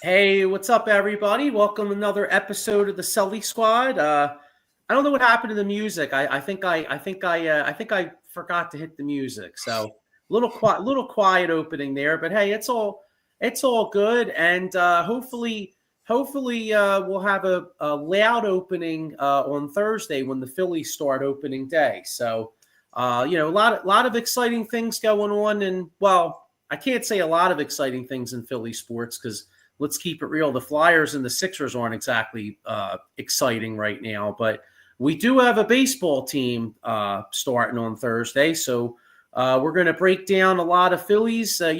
Hey, what's up, everybody? Welcome to another episode of the Sully Squad. I don't know what happened to the music. I think I forgot to hit the music. So little quiet opening there. But hey, it's all good, and hopefully we'll have a loud opening on Thursday when the Phillies start opening day. So a lot of exciting things going on, and well, I can't say a lot of exciting things in Philly sports because let's keep it real. The Flyers and the Sixers aren't exactly exciting right now, but we do have a baseball team starting on Thursday. So we're going to break down a lot of Phillies, a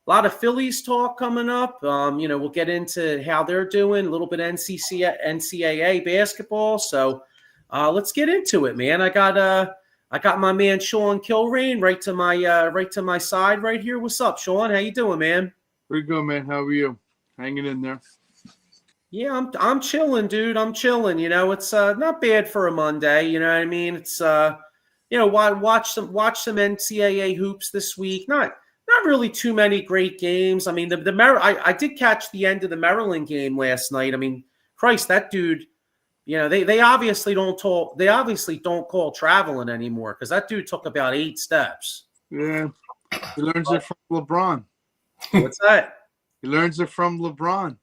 lot of Phillies talk coming up. We'll get into how they're doing, a little bit NCAA basketball. So let's get into it, man. I got my man Sean Kilrain right to my side right here. What's up, Sean? How you doing, man? Pretty good, man. How are you? Hanging in there. Yeah, I'm chilling, dude. I'm chilling. It's not bad for a Monday. You know what I mean? It's watch some NCAA hoops this week. Not really too many great games. I mean, I did catch the end of the Maryland game last night. I mean, Christ, that dude. They obviously don't talk. They obviously don't call traveling anymore because that dude took about 8 steps. Yeah, he learns it from LeBron. What's that? He learns it from LeBron.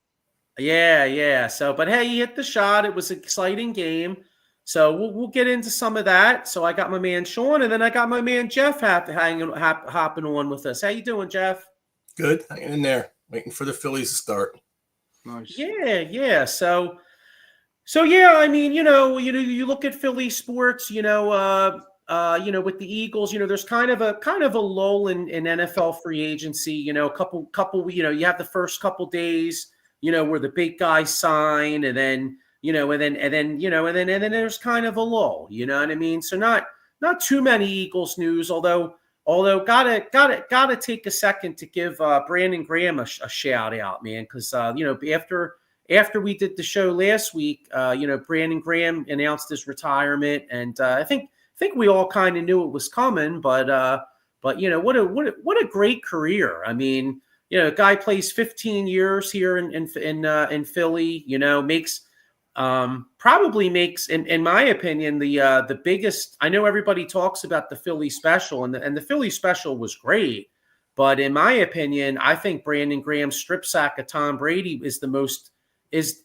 Yeah. So, but hey, he hit the shot. It was an exciting game. So we'll get into some of that. So I got my man Sean, and then I got my man Jeff hopping on with us. How you doing, Jeff? Good, hanging in there, waiting for the Phillies to start. Nice. Yeah. So yeah, I mean, you look at Philly sports, with the Eagles, there's kind of a lull in NFL free agency, a couple, you have the first couple days, where the big guys sign, and then there's kind of a lull, you know what I mean? So not too many Eagles news, although gotta take a second to give Brandon Graham a shout out, man, because after we did the show last week, Brandon Graham announced his retirement, and I think we all kind of knew it was coming. But what a great career! I mean, guy plays 15 years here in Philly. Probably makes, in my opinion, the biggest. I know everybody talks about the Philly special, and the Philly special was great, but in my opinion, I think Brandon Graham's strip sack of Tom Brady is the most. Is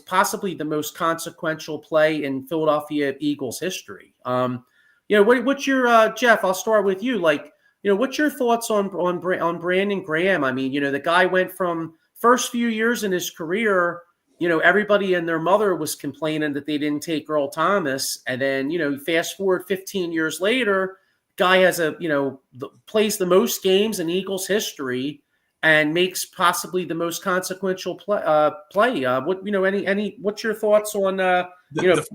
possibly the most consequential play in Philadelphia Eagles history. What's your Jeff? I'll start with you. What's your thoughts on Brandon Graham? I mean, the guy went from first few years in his career, everybody and their mother was complaining that they didn't take Earl Thomas, and then fast forward 15 years later, guy has plays the most games in Eagles history and makes possibly the most consequential play. What's your thoughts on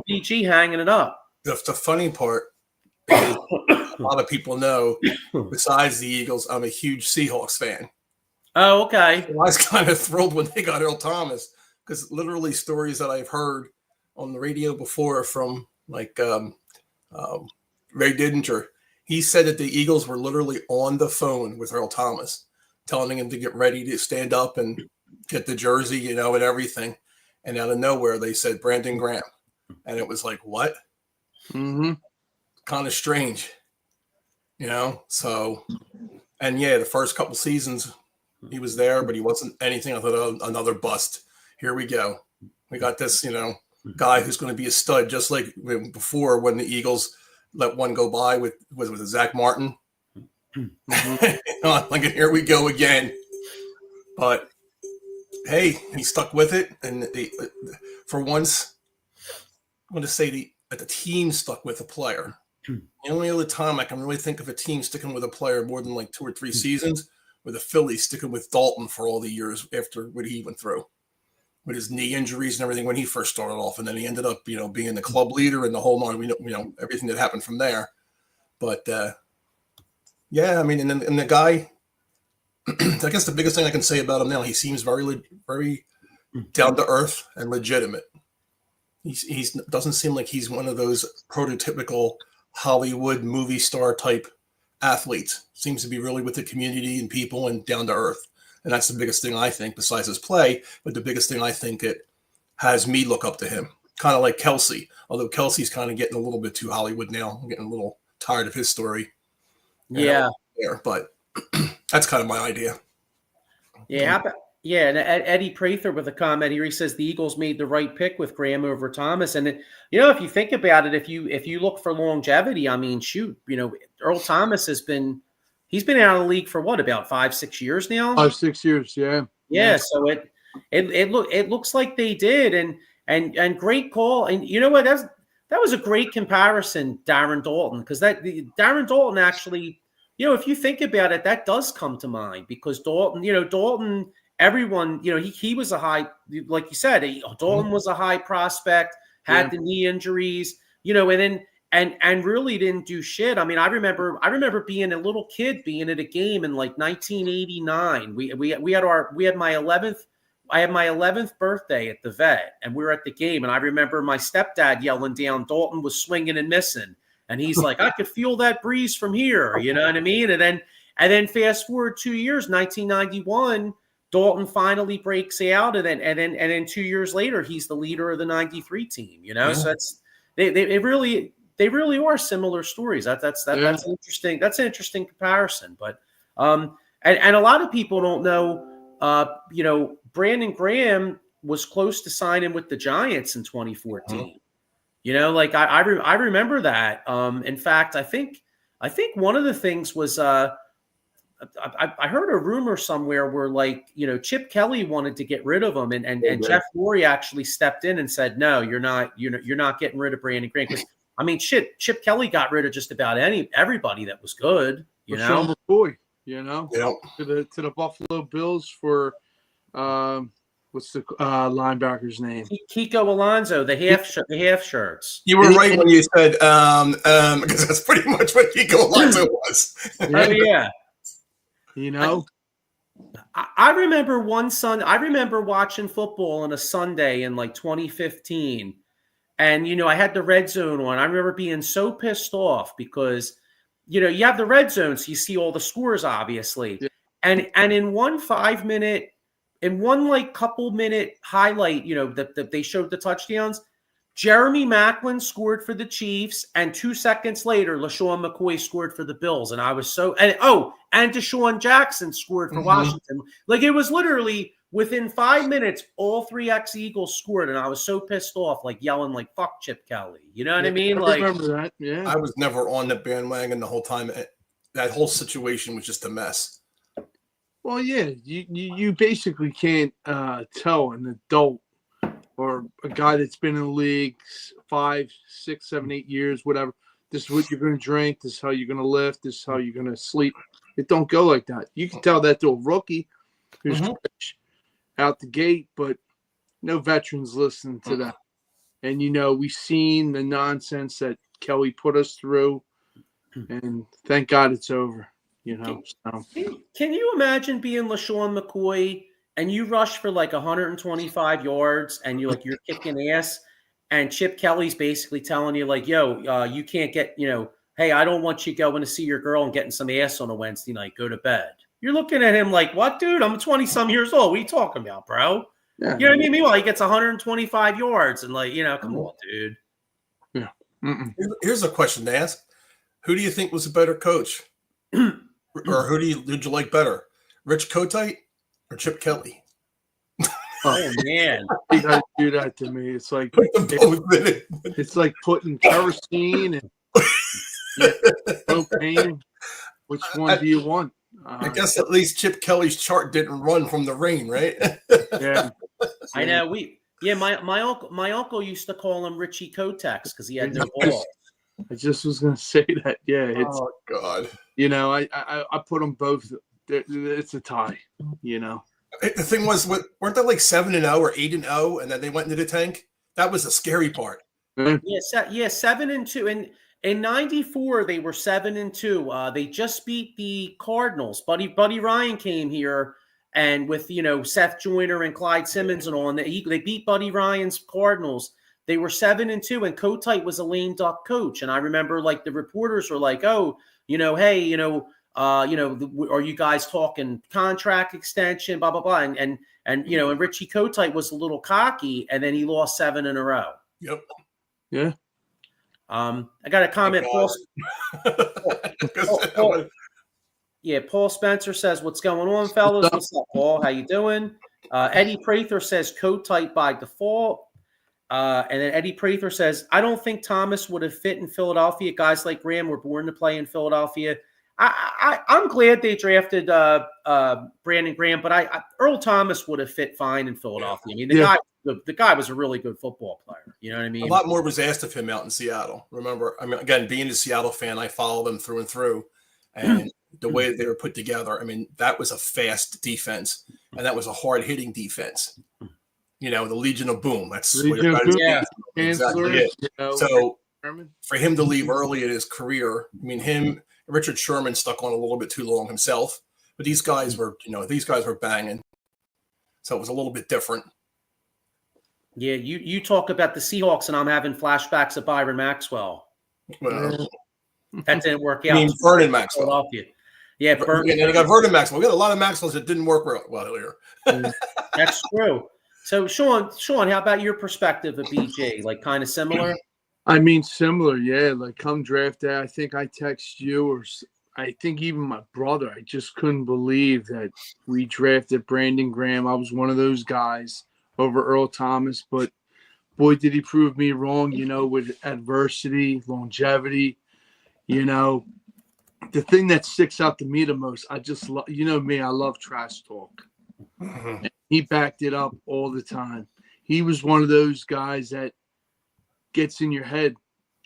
BG hanging it up? The funny part is a lot of people know, besides the Eagles, I'm a huge Seahawks fan. Oh, okay. So I was kind of thrilled when they got Earl Thomas, because literally stories that I've heard on the radio before from Ray Didinger, he said that the Eagles were literally on the phone with Earl Thomas, telling him to get ready to stand up and get the jersey, and everything. And out of nowhere, they said Brandon Graham. And it was like, what? Mm-hmm. Kind of strange, So, and yeah, the first couple seasons, he was there, but he wasn't anything other than another bust. Here we go. We got this, guy who's going to be a stud, just like before when the Eagles let one go by with Zach Martin. Like, here we go again. But hey, he stuck with it, and for once, I'm going to say that the team stuck with a player. The only other time I can really think of a team sticking with a player more than like 2 or 3 seasons were the Phillies sticking with Dalton for all the years after what he went through with his knee injuries and everything when he first started off, and then he ended up, being the club leader and the whole nine. We know everything that happened from there, but. Yeah, I mean, and the guy, I guess the biggest thing I can say about him now, he seems very, very down to earth and legitimate. He doesn't seem like he's one of those prototypical Hollywood movie star type athlete. Seems to be really with the community and people and down to earth. And that's the biggest thing I think, besides his play. But the biggest thing I think it has me look up to him. Kind of like Kelsey. Although Kelsey's kind of getting a little bit too Hollywood now. I'm getting a little tired of his story. Yeah. But that's kind of my idea. Yeah. How about, yeah. And Eddie Prather with a comment here. He says the Eagles made the right pick with Graham over Thomas. And, if you think about it, if you look for longevity, I mean, shoot, Earl Thomas he's been out of the league for what, about 5-6 years now? 5-6 years. Yeah. Yeah. So it looks like they did. And great call. And you know what? That was a great comparison, Darren Dalton, because Darren Dalton actually, if you think about it, that does come to mind because Dalton, everyone, he was a high, like you said, Dalton was a high prospect, had the knee injuries, and really didn't do shit. I mean, I remember being a little kid, being at a game in like 1989. I had my 11th birthday at the Vet, and we were at the game, and I remember my stepdad yelling down, Dalton was swinging and missing, and he's like, I could feel that breeze from here, you know what I mean? And then fast forward 2 years, 1991, Dalton finally breaks out, and then 2 years later, he's the leader of the '93 team, So that's they really are similar stories. That's interesting. That's an interesting comparison, but and a lot of people don't know. Brandon Graham was close to signing with the Giants in 2014. I remember that. In fact, I think one of the things was I heard a rumor somewhere where Chip Kelly wanted to get rid of him, and Jeff Lurie actually stepped in and said, no, you're not getting rid of Brandon Graham, because I mean, Chip Kelly got rid of just about everybody that was good. Sean McCoy, to the Buffalo Bills for. What's the linebacker's name? Kiko Alonso, the half shirts. You were right when you said because that's pretty much what Kiko Alonso was. Oh yeah. I remember I remember watching football on a Sunday in like 2015, and I had the red zone on. I remember being so pissed off because you have the red zone, so you see all the scores obviously, and in one 5-minute. In one couple minute highlight, that they showed the touchdowns, Jeremy Maclin scored for the Chiefs, and 2 seconds later, LaShawn McCoy scored for the Bills, and I was and Deshaun Jackson scored for Washington. Like it was literally within 5 minutes, all 3 ex-Eagles scored, and I was so pissed off, yelling "fuck Chip Kelly." You know what I mean? I remember that. Yeah, I was never on the bandwagon the whole time. That whole situation was just a mess. Well, yeah, you basically can't tell an adult or a guy that's been in the league 5, 6, 7, 8 years, whatever. This is what you're going to drink. This is how you're going to lift. This is how you're going to sleep. It don't go like that. You can tell that to a rookie who's fresh out the gate, but no veterans listen to that. And, we've seen the nonsense that Kelly put us through, and thank God it's over. Can you imagine being LaShawn McCoy and you rush for 125 yards and you're kicking ass, and Chip Kelly's basically telling you yo, you can't get, hey, I don't want you going to see your girl and getting some ass on a Wednesday night. Go to bed. You're looking at him like, what, dude? I'm 20-some years old. What are you talking about, bro? Yeah. You know what I mean? Meanwhile, he gets 125 yards and come on, dude. Yeah. Here's a question to ask: who do you think was a better coach? Or who did you like better, Rich Kotite or Chip Kelly? Oh man, you gotta do that to me. It's like it's like putting kerosene and propane. Which one do you want? I guess at least Chip Kelly's chart didn't run from the rain, right? Yeah, I know. My uncle used to call him Richie Kotex because he had no balls. I just was gonna say that. Yeah. Oh God. I put them both. It's a tie. The thing was, weren't they 7-0 or 8-0, and then they went into the tank? That was the scary part. Yeah, 7-2, and in '94 they were 7-2. They just beat the Cardinals. Buddy Ryan came here, and with Seth Joyner and Clyde Simmons and all, and they beat Buddy Ryan's Cardinals. They were 7-2, and Kotite was a lame duck coach. And I remember the reporters were like, "Oh, hey, are you guys talking contract extension, blah, blah, blah. And Richie Kotite was a little cocky, and then he lost 7 in a row. Yep. Yeah. I got a comment. Paul Spencer says, "What's going on, fellas? What's up, Paul? How you doing?" Eddie Prather says, "Kotite by default." And then Eddie Prather says, "I don't think Thomas would have fit in Philadelphia. Guys like Graham were born to play in Philadelphia." I'm glad they drafted Brandon Graham, but Earl Thomas would have fit fine in Philadelphia. I mean, the guy was a really good football player. You know what I mean? A lot more was asked of him out in Seattle. Remember, I mean, again, being a Seattle fan, I follow them through and through, and the way that they were put together. I mean, that was a fast defense, and that was a hard-hitting defense. The Legion of Boom. That's what exactly it. So for him to leave early in his career, I mean, Richard Sherman stuck on a little bit too long himself, but these guys were banging. So it was a little bit different. Yeah, you talk about the Seahawks, and I'm having flashbacks of Byron Maxwell. Well, that didn't work out. I mean, Vernon Maxwell. Yeah, and then I got Vernon Maxwell. We got a lot of Maxwells that didn't work well here. That's true. So, Sean, how about your perspective of BG? Like, kind of similar? I mean, similar, yeah. Like, come draft day, I think I text you, or I think even my brother. I just couldn't believe that we drafted Brandon Graham. I was one of those guys over Earl Thomas, but boy, did he prove me wrong, with adversity, longevity. The thing that sticks out to me the most, I just love, me, I love trash talk. Mm-hmm. He backed it up all the time. He was one of those guys that gets in your head.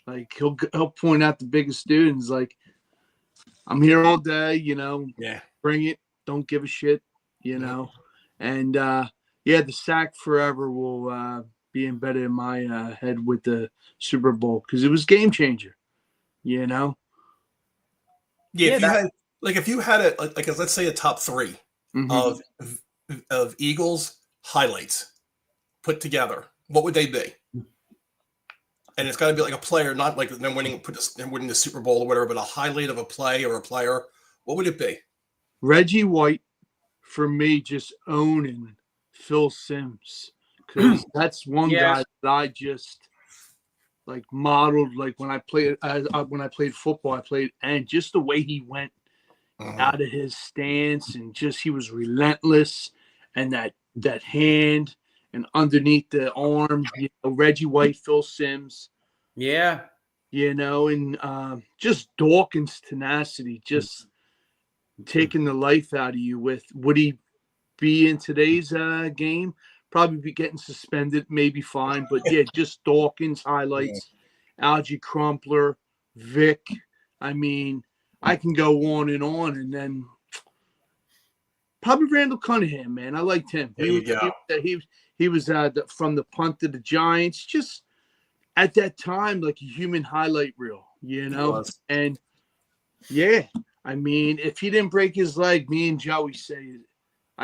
Like, he'll point out the biggest students, like, I'm here all day, bring it, don't give a shit, And the sack forever will be embedded in my head with the Super Bowl, because it was game changer, Yeah, if you had let's say a top 3 of Eagles highlights put together, what would they be? And it's got to be like a player, not like them winning the Super Bowl or whatever, but a highlight of a play or a player. What would it be? Reggie White, for me, just owning Phil Simms, because that's one guy that I just modeled. Like when I played football, and just the way he went out of his stance, and just he was relentless, and that hand and underneath the arm, Reggie White, Phil Simms. Yeah. And just Dawkins' tenacity, just taking the life out of you. Would he be in today's game? Probably be getting suspended, maybe fine. But, just Dawkins highlights, Algie Crumpler, Vic. I mean, I can go on. And then probably Randall Cunningham, man. I liked him. He was from the punt to the Giants, just at that time, like a human highlight reel, And I mean, if he didn't break his leg, me and Joey say,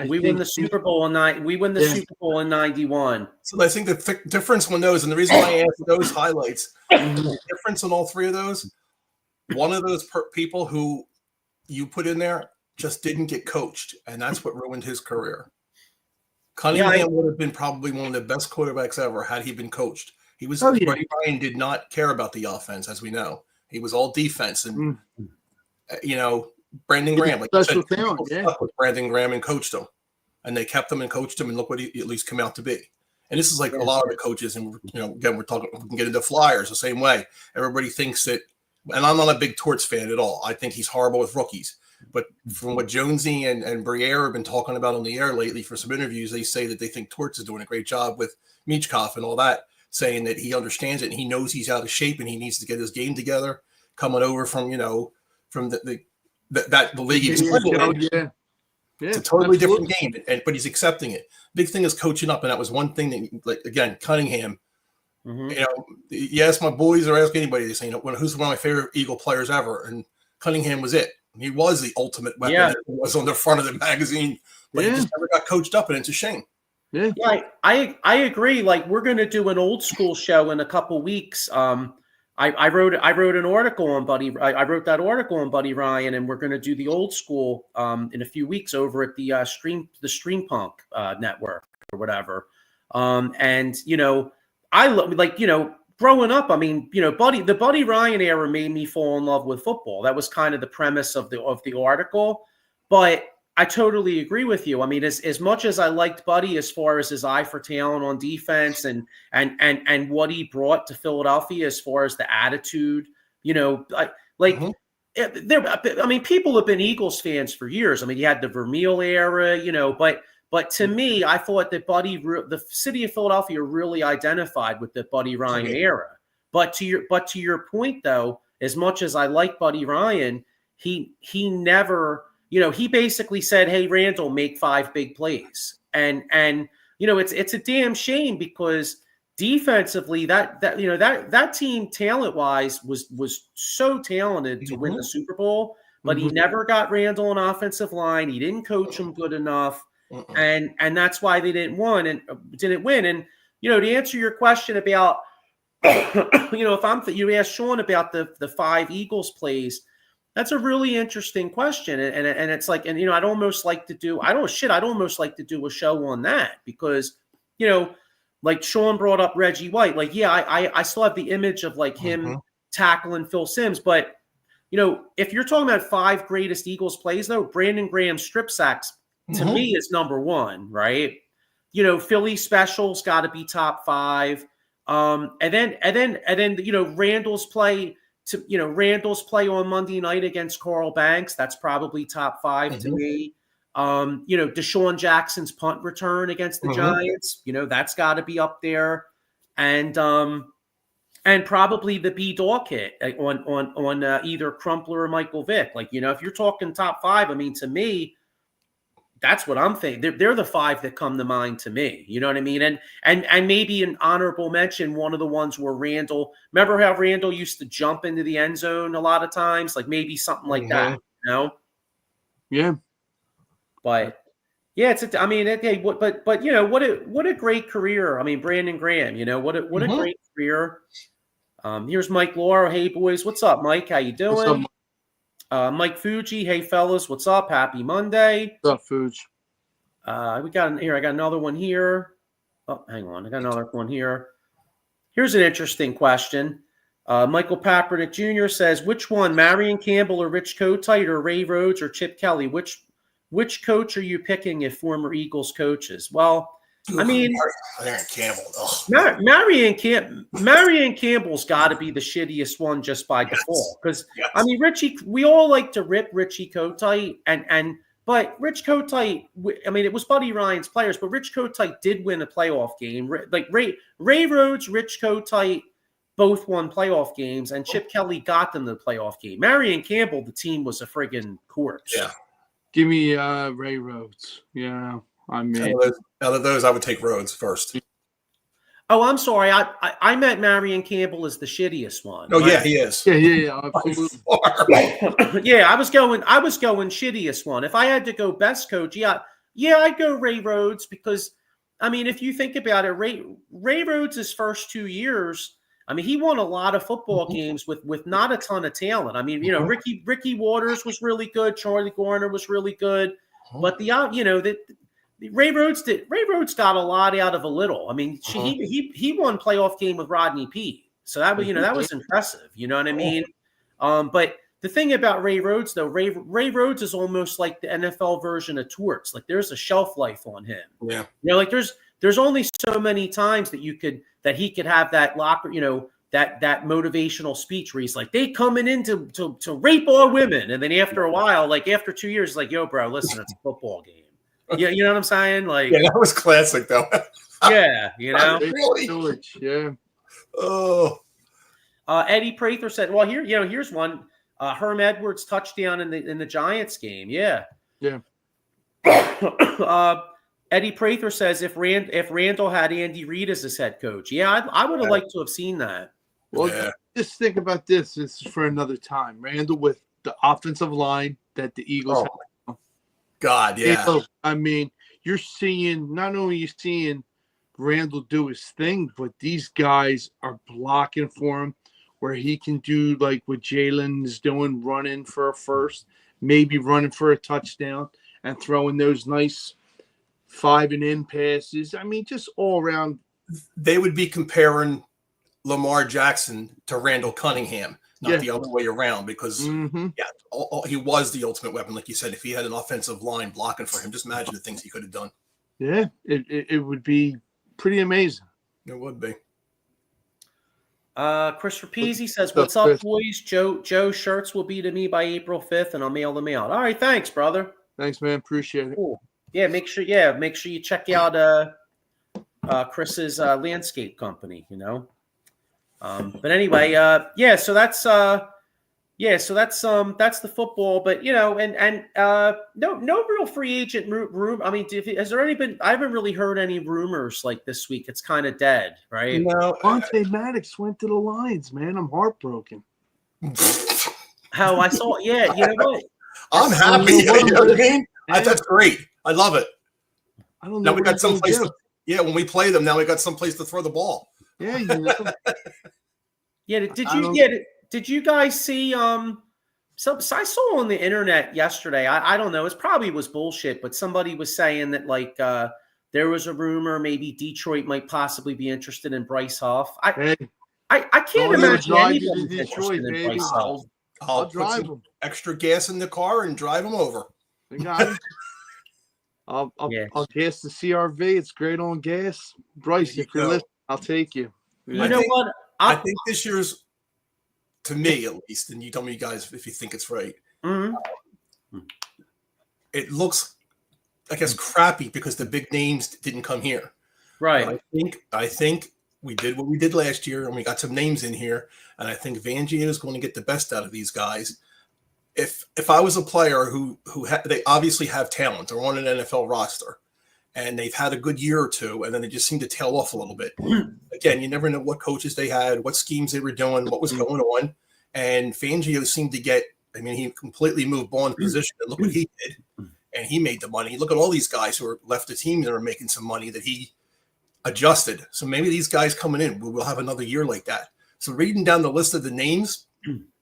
we win the Super Bowl Super Bowl in '91. So I think the difference on those, and the reason why I asked those highlights, the difference on all 3 of those, one of those people who you put in there just didn't get coached, and that's what ruined his career. Cunningham would have been probably one of the best quarterbacks ever had he been coached. He was Buddy Ryan did not care about the offense, as we know. He was all defense, and Brandon Graham, like you said, stuck with Brandon Graham and coached him, and they kept him and coached him, and look what he at least come out to be. And this is like a lot of the coaches, and again, we're talking. We can get into Flyers the same way. Everybody thinks that, and I'm not a big Torts fan at all. I think he's horrible with rookies. But from what Jonesy and Briere have been talking about on the air lately for some interviews, they say that they think Torts is doing a great job with Michkov and all that, saying that he understands it and he knows he's out of shape and he needs to get his game together, coming over from the league he's playing. It's a totally different game, but he's accepting it. Big thing is coaching up, and that was one thing that, like, again, Cunningham. You ask my boys or ask anybody, they say, who's one of my favorite Eagle players ever, and Cunningham was it. He was the ultimate weapon. That was on the front of the magazine, but he just never got coached up, and it's a shame. I agree. Like, we're going to do an old school show in a couple weeks I wrote an article on Buddy. I wrote that article on Buddy Ryan, and we're going to do the old school in a few weeks over at the Streampunk network or whatever. And I like growing up. I mean, the Buddy Ryan era made me fall in love with football. That was kind of the premise of the article. But I totally agree with you. I mean, as much as I liked Buddy as far as his eye for talent on defense and what he brought to Philadelphia as far as the attitude, Mhm. I mean, people have been Eagles fans for years. I mean, you had the Vermeil era, but to me, I thought that the city of Philadelphia really identified with the Buddy Ryan era. But to your point, though, as much as I like Buddy Ryan, he never. He basically said, "Hey, Randall, make 5 big plays," and it's a damn shame because defensively that team talent wise was so talented to win the Super Bowl, but he never got Randall an offensive line. He didn't coach him good enough, and that's why they didn't win. And to answer your question about if you asked Sean about the 5 Eagles plays. That's a really interesting question, and it's like, I'd almost like to do a show on that because, like Sean brought up Reggie White, like I still have the image of like him tackling Phil Simms, but if you're talking about 5 greatest Eagles plays though, Brandon Graham's strip sacks to me is number 1, right? Philly specials got to be top 5, and then Randall's play. Randall's play on Monday night against Carl Banks, that's probably top 5 to me. Deshaun Jackson's punt return against the Giants, that's got to be up there. And probably the B Dog hit on either Crumpler or Michael Vick. Like, if you're talking top 5, I mean, to me, that's what I'm thinking. They're the 5 that come to mind to me. You know what I mean? And maybe an honorable mention, one of the ones where Randall, remember how Randall used to jump into the end zone a lot of times? Like maybe something like that, Yeah. But yeah, what a great career. I mean, Brandon Graham, what a great career. Here's Mike Laura. Hey boys, what's up, Mike? How you doing? What's up, Mike Fuji, hey fellas, what's up? Happy Monday. What's up, Fuji? We got here. I got another one here. Oh, hang on. I got another one here. Here's an interesting question. Michael Papernick Jr. says, which one, Marion Campbell or Rich Kotite or Ray Rhodes or Chip Kelly? Which coach are you picking if former Eagles coaches? Well, I mean, Marion Campbell. Marion Campbell's got to be the shittiest one just by default. Because I mean, we all like to rip Richie Kotite, but Rich Kotite. I mean, it was Buddy Ryan's players, but Rich Kotite did win a playoff game. Like Ray Rhodes, Rich Kotite, both won playoff games, and Chip Kelly got them to the playoff game. Marion Campbell, the team was a friggin' corpse. Yeah, give me Ray Rhodes. Yeah. I mean, out of those, I would take Rhodes first. Oh, I'm sorry. I meant Marion Campbell as the shittiest one. Oh, yeah, he is. Yeah, absolutely. Yeah, I was going shittiest one. If I had to go best coach, I'd go Ray Rhodes because, I mean, if you think about it, Ray Rhodes' first 2 years, I mean, he won a lot of football games with not a ton of talent. I mean, Ricky Waters was really good. Charlie Garner was really good. But Ray Rhodes got a lot out of a little. I mean, he won playoff game with Rodney P. So that was that was impressive. You know what I mean? But the thing about Ray Rhodes though, Ray Rhodes is almost like the NFL version of Torts. Like there's a shelf life on him. Yeah. Like there's only so many times that he could have that locker, that motivational speech where he's like, they coming in to rape our women, and then after a while, like after 2 years, like, yo, bro, listen, it's a football game. Yeah, you know what I'm saying? Like, yeah, that was classic, though. Yeah, Really? Yeah. Oh. Eddie Prather said, "Well, here's one. Herm Edwards touchdown in the Giants game. Yeah. Eddie Prather says if Randall had Andy Reid as his head coach, I would have liked to have seen that. Well, just think about this. This is for another time. Randall with the offensive line that the Eagles have. God, yeah. I mean, you're seeing not only you seeing Randall do his thing, but these guys are blocking for him. where he can do like what Jalen is doing, running for a first, maybe running for a touchdown, and throwing those nice 5-and-in passes. I mean, just all around. They would be comparing Lamar Jackson to Randall Cunningham, not the other way around, because he was the ultimate weapon, like you said. If he had an offensive line blocking for him, just imagine the things he could have done. Yeah, it would be pretty amazing. It would be. Chris Rapizzi says, "What's up, boys? Joe shirts will be to me by April 5th, and I'll mail them out." All right, thanks, brother. Thanks, man. Appreciate it. Cool. Yeah, make sure you check out Chris's landscape company. But anyway, so that's the football. But no real free agent room. I mean, has there any been? I haven't really heard any rumors like this week. It's kind of dead, right? No, Monte Maddox went to the Lions, man. I'm heartbroken. How I saw, you know what? I'm happy. You know what I mean? That's great. I love it. I don't know. Now we got someplace. When we play them, now we got someplace to throw the ball. Yeah, you know. Did you guys see I saw on the internet yesterday, I don't know, it probably was bullshit, but somebody was saying that like there was a rumor maybe Detroit might possibly be interested in Bryce Huff. I can't imagine anybody Detroit, in Bryce Huff. I'll drive put some extra gas in the car and drive them over. I got it. I'll gas the CRV. It's great on gas. Bryce, if you're listening, I'll take you. You know what? I think this year's, to me at least, and you tell me guys if you think it's right. It looks, I guess, crappy because the big names didn't come here. Right. But I think we did what we did last year, and we got some names in here, and I think Fangio is going to get the best out of these guys. If I was a player who they obviously have talent, they're on an NFL roster, and they've had a good year or two, and then they just seem to tail off a little bit. Again, you never know what coaches they had, what schemes they were doing, what was going on. And Fangio seemed to get, he completely moved Bond's position. And look what he did. And he made the money. Look at all these guys who are left the team that are making some money that he adjusted. So maybe these guys coming in, we'll have another year like that. So reading down the list of the names,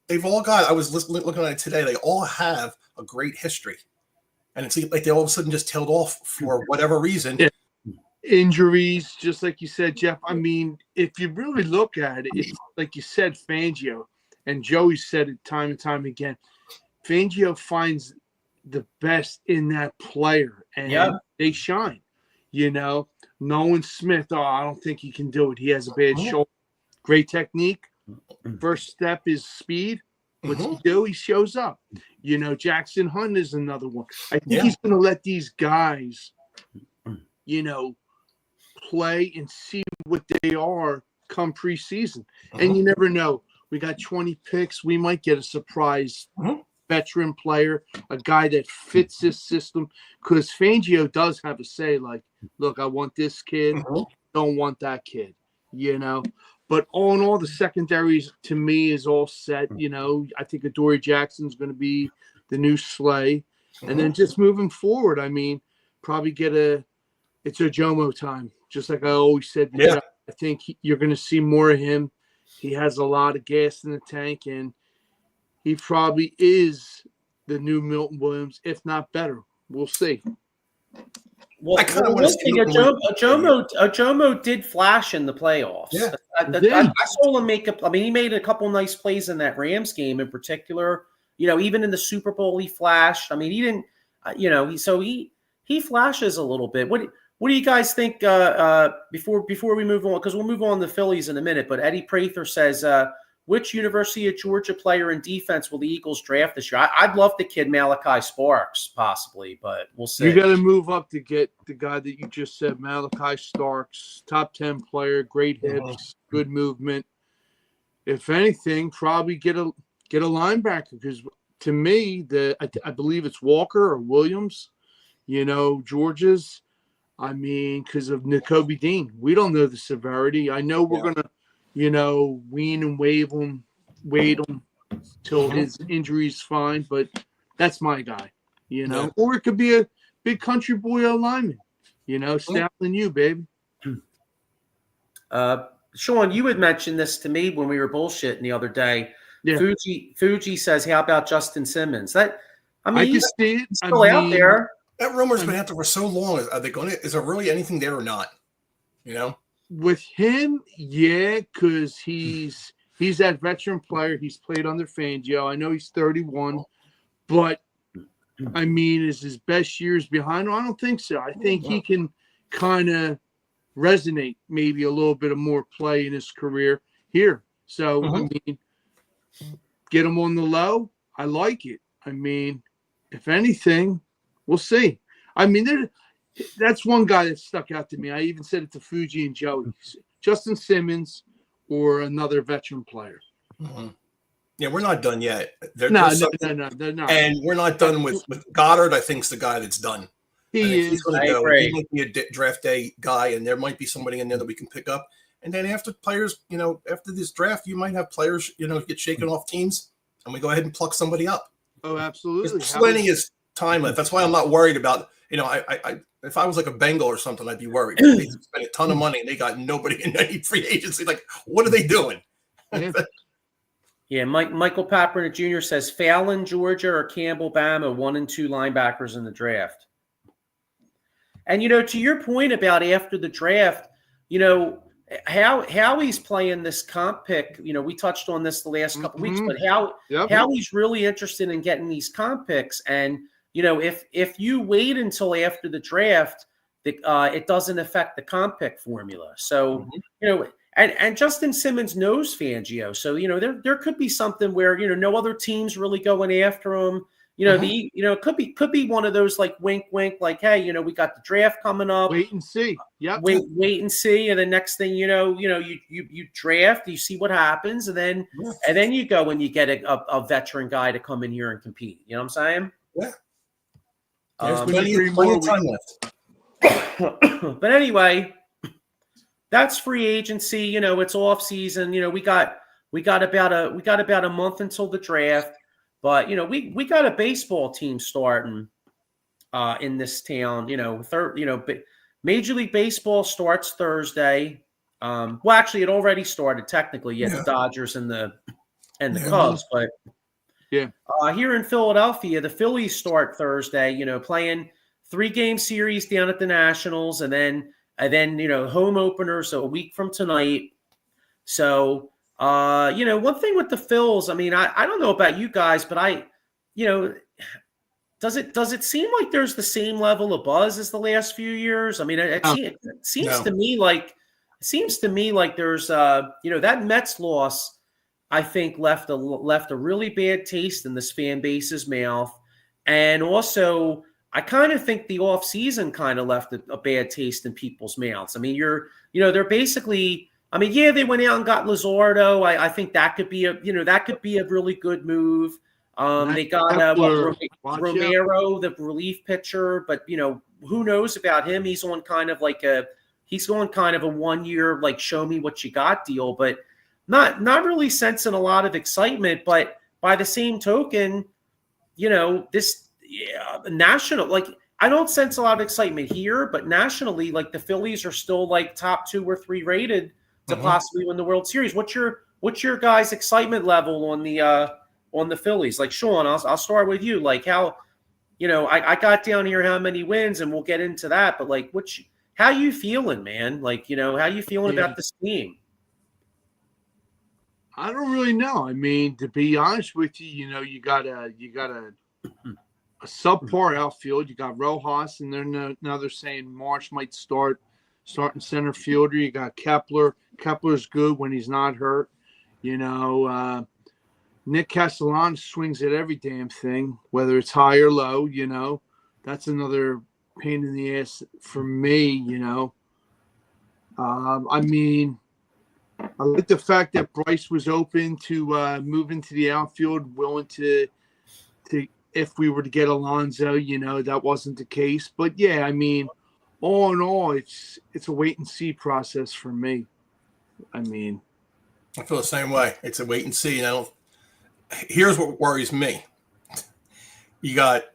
they've all got, I was looking at it today, they all have a great history. And it's like they all of a sudden just tailed off for whatever reason. Yeah. Injuries, just like you said, Jeff. I mean, if you really look at it, it's like you said, Fangio, and Joey said it time and time again. Fangio finds the best in that player, and they shine. Nolan Smith, I don't think he can do it. He has a bad shoulder. Great technique. First step is speed. What's he do? He shows up. Jackson Hunt is another one. I think he's going to let these guys, play and see what they are come preseason. And you never know. We got 20 picks. We might get a surprise veteran player, a guy that fits this system. Because Fangio does have a say like, look, I want this kid. Don't want that kid, But all in all, the secondaries to me is all set. I think Adoree Jackson's going to be the new Slay. And then just moving forward, probably it's a Jomo time. Just like I always said. I think you're going to see more of him. He has a lot of gas in the tank, and he probably is the new Milton Williams, if not better. We'll see. Well, Jomo did flash in the playoffs. Yeah. I saw him make he made a couple nice plays in that Rams game in particular. Even in the Super Bowl, he flashed. He didn't, he flashes a little bit. What do you guys think before we move on? Because we'll move on to the Phillies in a minute. But Eddie Prather says, which University of Georgia player in defense will the Eagles draft this year? I'd love the kid Malachi Sparks, possibly, but we'll see. You got to move up to get the guy that you just said, Malachi Sparks, top 10 player, great hips, good movement. If anything, probably get a linebacker because to me, I believe it's Walker or Williams. Georgia's. Because of Nakobe Dean, we don't know the severity. I know we're gonna, wean and wait him till his injury's fine. But that's my guy, Or it could be a big country boy alignment, Stalin, you baby. Sean, you had mentioned this to me when we were bullshitting the other day. Yeah. Fuji says, "How about Justin Simmons?" I mean, I can see it. he's still out there. That rumor's been out there for so long. Are they going to? Is there really anything there or not? You know, with him, yeah, because he's that veteran player. He's played under Fangio. I know he's 31, but I mean, is his best years behind him? I don't think so. I think he can kind of resonate maybe a little bit of more play in his career here. So, I mean, get him on the low. I like it. I mean, if anything, we'll see. I mean, that's one guy that stuck out to me. I even said it to Fuji and Joey. Justin Simmons or another veteran player. Yeah, we're not done yet. No, they're not. And we're not done with Goddard. I think's the guy that's done. He's going to go. He might be a draft day guy, and there might be somebody in there that we can pick up. And then after players, after this draft, you might have players, get shaken off teams, and we go ahead and pluck somebody up. Oh, absolutely. There's plenty of time left. That's why I'm not worried about, I if I was like a Bengal or something, I'd be worried. They spent a ton of money and they got nobody in any free agency. Like, what are they doing? Yeah, Michael Paperna Jr. says Fallon, Georgia, or Campbell, Bama, 1 and 2 linebackers in the draft. And, to your point about after the draft, how he's playing this comp pick, we touched on this the last couple weeks, but how he's really interested in getting these comp picks. And, if you wait until after the draft, it doesn't affect the comp pick formula. So, and Justin Simmons knows Fangio. So, there could be something where, no other team's really going after him. It could be one of those like wink, like, hey, we got the draft coming up. Wait and see. Yeah. Wait and see. And the next thing you draft, you see what happens, and then you go and you get a veteran guy to come in here and compete. You know what I'm saying? Yeah. There's plenty of time left. But anyway, that's free agency. It's off season. We got about a month until the draft. But we got a baseball team starting in this town. Major League Baseball starts Thursday. Well, actually, it already started technically. Yeah, the Dodgers and the Cubs. But here in Philadelphia, the Phillies start Thursday. Playing 3-game series down at the Nationals, and then home openers a week from tonight. So. One thing with the Phils, I mean, I don't know about you guys, but does it seem like there's the same level of buzz as the last few years? I mean, it seems to me like there's that Mets loss, I think left a really bad taste in this fan base's mouth. And also I kind of think the offseason kind of left a bad taste in people's mouths. I mean, they're basically, I mean, yeah, they went out and got Luzardo. I think that could be a really good move. They got Romero, the relief pitcher, but who knows about him? He's on kind of a 1-year like show me what you got deal, but not really sensing a lot of excitement. But by the same token, this national, like, I don't sense a lot of excitement here, but nationally, like, the Phillies are still like top 2 or 3 rated to possibly win the World Series. What's your guys' excitement level on the Phillies? Like, Sean, I'll start with you. Like, how, I got down here how many wins, and we'll get into that. But like, how you feeling, man? Like, how you feeling about this team? I don't really know. I mean, to be honest with you, you got a subpar outfield. You got Rojas, and now they're saying Marsh might starting center fielder. You got Kepler. Kepler's good when he's not hurt. Nick Castellanos swings at every damn thing, whether it's high or low. That's another pain in the ass for me. I mean, I like the fact that Bryce was open to move into the outfield, willing to if we were to get Alonso. That wasn't the case. But yeah, I mean, all in all, it's a wait and see process for me. I mean, I feel the same way. It's a wait and see. And here's what worries me. You got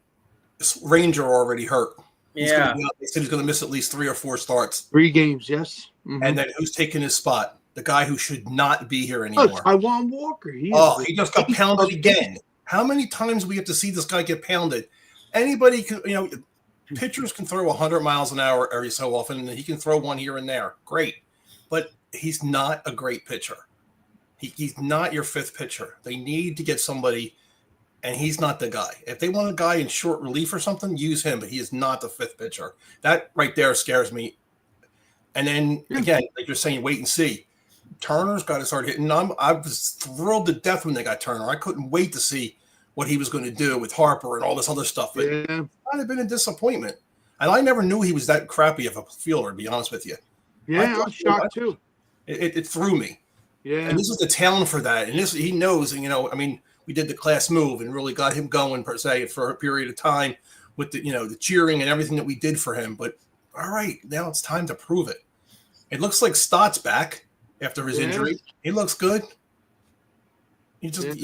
Ranger already hurt. They said he's going to miss at least 3 or 4 starts. 3 games, yes. And then who's taking his spot? the guy who should not be here Oh, anymore. Taiwan Walker. He just got pounded again. How many times we have to see this guy get pounded? Anybody can, pitchers can throw 100 miles an hour every so often, and he can throw one here and there. Great. But he's not a great pitcher. He's not your fifth pitcher. They need to get somebody, and he's not the guy. If they want a guy in short relief or something, use him, but he is not the fifth pitcher. That right there scares me. And then, again, like you're saying, wait and see. Turner's got to start hitting. I was thrilled to death when they got Turner. I couldn't wait to see what he was going to do with Harper and all this other stuff. It might have been a disappointment. And I never knew he was that crappy of a fielder, to be honest with you. Yeah, I was shocked too. It threw me. Yeah. And this is the talent for that. And he knows, we did the class move and really got him going, per se, for a period of time with the cheering and everything that we did for him. But all right, now it's time to prove it. It looks like Stott's back after his injury. He looks good. He just,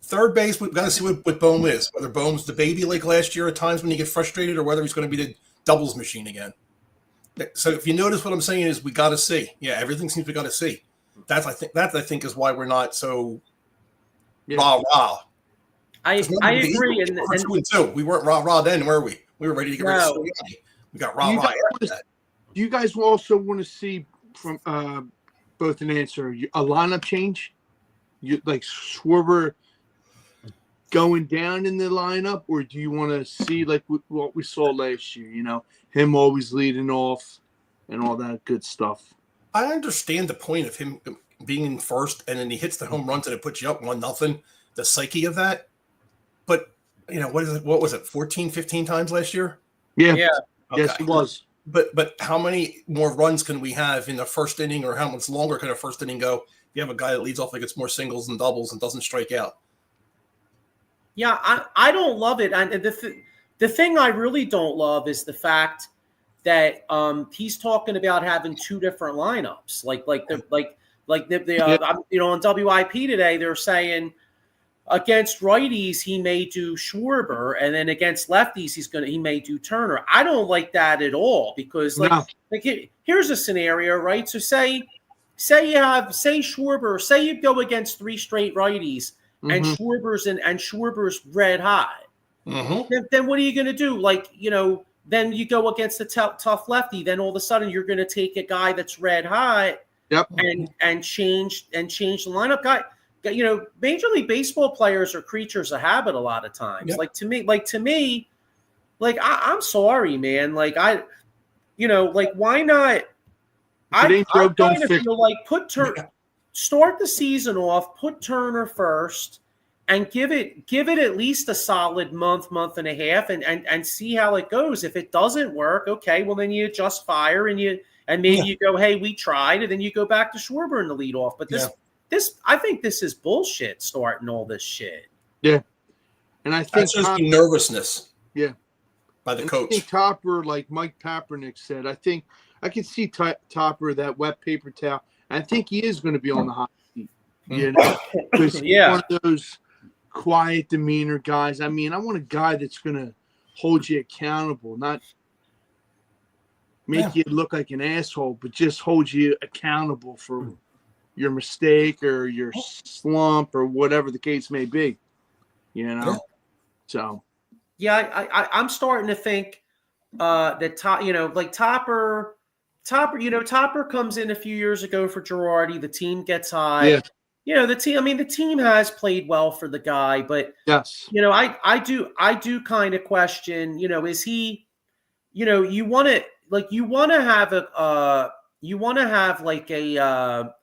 third base, we've got to see what Bohm is. Whether Bohm's the baby like last year at times when you get frustrated, or whether he's going to be the doubles machine again. So if you notice what I'm saying is we got to see. Yeah, everything seems we got to see. I think is why we're not so rah-rah. I agree. And 2-2. We weren't rah-rah then, were we? We were ready to get rid of Sirianni. We got rah-rah after that. Do you guys also want to see from both an answer a lineup change? You like Schwarber going down in the lineup, or do you want to see like what we saw last year? Him always leading off and all that good stuff. I understand the point of him being in first, and then he hits the home runs and it puts you up 1-0. The psyche of that, but what was it? 14, 15 times last year? Yeah. Okay. Yes, it was. But how many more runs can we have in the first inning, or how much longer can a first inning go? If you have a guy that leads off like it's more singles and doubles and doesn't strike out. Yeah, I don't love it. And the thing I really don't love is the fact that he's talking about having two different lineups. On WIP today they're saying against righties he may do Schwarber, and then against lefties he may do Turner. I don't like that at all, because here's a scenario, right? So say Schwarber, say you go against three straight righties, and Schwarber's red hot. Then what are you going to do? Then you go against the tough lefty. Then all of a sudden you're going to take a guy that's red hot, and change the lineup. Guy, Major League Baseball players are creatures of habit a lot of times. Yep. To me, I'm sorry, man. Why not? I kind of feel like start the season off, put Turner first, and give it at least a solid month and a half, and see how it goes. If it doesn't work, okay, well then you adjust fire and maybe you go, hey, we tried, and then you go back to Schwarber in the leadoff. But I think this is bullshit, starting all this shit. Yeah. And I think that's just nervousness. Yeah. By the coach. I think Topper, like Mike Papernick said, I think I can see Topper, that wet paper towel. I think he is going to be on the hot seat. Because he's one of those quiet demeanor guys. I mean, I want a guy that's going to hold you accountable, not make you look like an asshole, but just hold you accountable for your mistake or your slump or whatever the case may be. So I'm starting to think that Topper comes in a few years ago for Girardi. The team gets high. The team has played well for the guy, but I do kind of question, is he, you want to have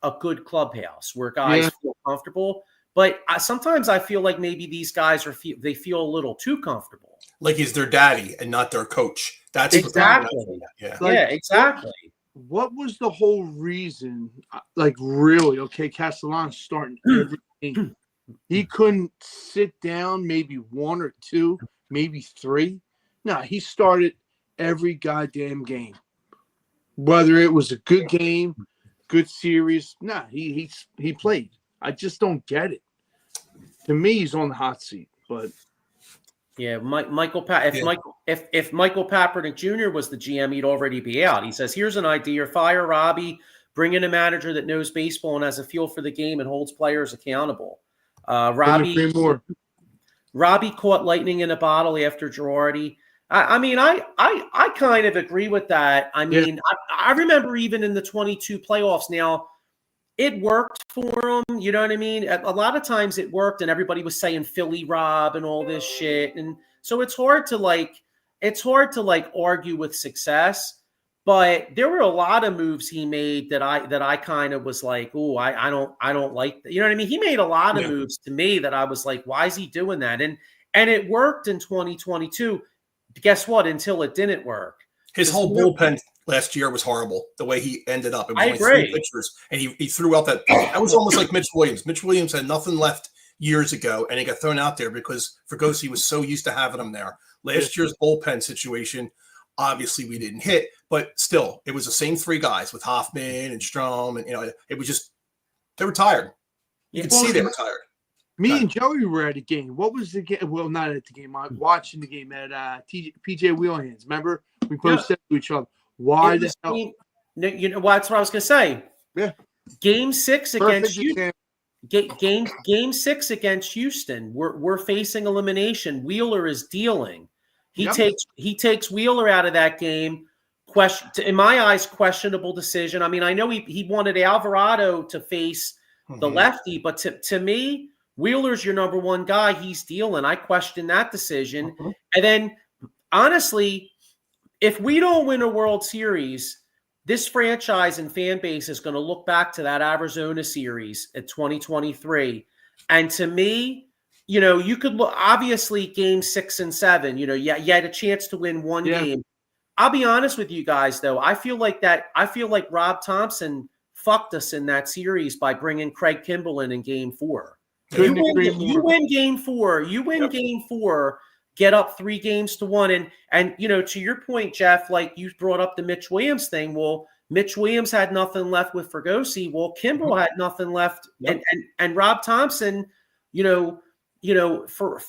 a good clubhouse where guys feel comfortable. But sometimes I feel like maybe these guys they feel a little too comfortable. Like he's their daddy and not their coach. That's exactly. Exactly. What was the whole reason? Really, Castellanos starting every game. He couldn't sit down maybe one or two, maybe three. No, he started every goddamn game. Whether it was a good game, good series, he played. I just don't get it. To me, he's on the hot seat, but if Michael Papernick Jr. was the GM, he'd already be out. He says, "Here's an idea: fire Robbie, Bring in a manager that knows baseball and has a feel for the game and holds players accountable. Couldn't agree more. Robbie caught lightning in a bottle after Girardi. I kind of agree with that. I mean, I remember even in the 22 playoffs now, it worked for him. You know what I mean? A lot of times it worked, and everybody was saying Philly Rob and all this shit. And so it's hard to argue with success. But there were a lot of moves he made that I kind of was like, oh, I don't like that. You know what I mean? He made a lot of moves to me that I was like, why is he doing that? And it worked in 2022. Guess what? Until it didn't work. His whole bullpen last year was horrible. The way he ended up, it was I only agree. 3 pitchers, and he threw out that. That was almost like Mitch Williams. Mitch Williams had nothing left years ago, and he got thrown out there because Fregosi was so used to having him there. Last year's bullpen situation. Obviously, we didn't hit, but still, it was the same 3 guys with Hoffman and Strom, and it was just they were tired. You could see they were tired. Me and Joey were at a game. What was the game? Well, not at the game. I was watching the game at PJ Wheelhands. Remember, we both said to each other, "Why the hell?" You know, that's what I was going to say. Yeah, Game 6 against Houston. Game 6 against Houston. We're facing elimination. Wheeler is dealing. He takes Wheeler out of that game. In my eyes, questionable decision. I mean, I know he wanted Alvarado to face the lefty, but to me, Wheeler's your number 1 guy. He's dealing. I question that decision. And then, honestly, if we don't win a World Series, this franchise and fan base is going to look back to that Arizona series at 2023. And to me, you know, you could look, obviously, game 6 and 7, you had a chance to win one game. I'll be honest with you guys, though. I feel like Rob Thompson fucked us in that series by bringing Craig Kimbrell in game 4. You win game 4. You win game 4. Get up 3-1. And you know, to your point, Jeff, like you brought up the Mitch Williams thing. Well, Mitch Williams had nothing left with Fregosi. Well, Kimbrell had nothing left, and Rob Thompson, for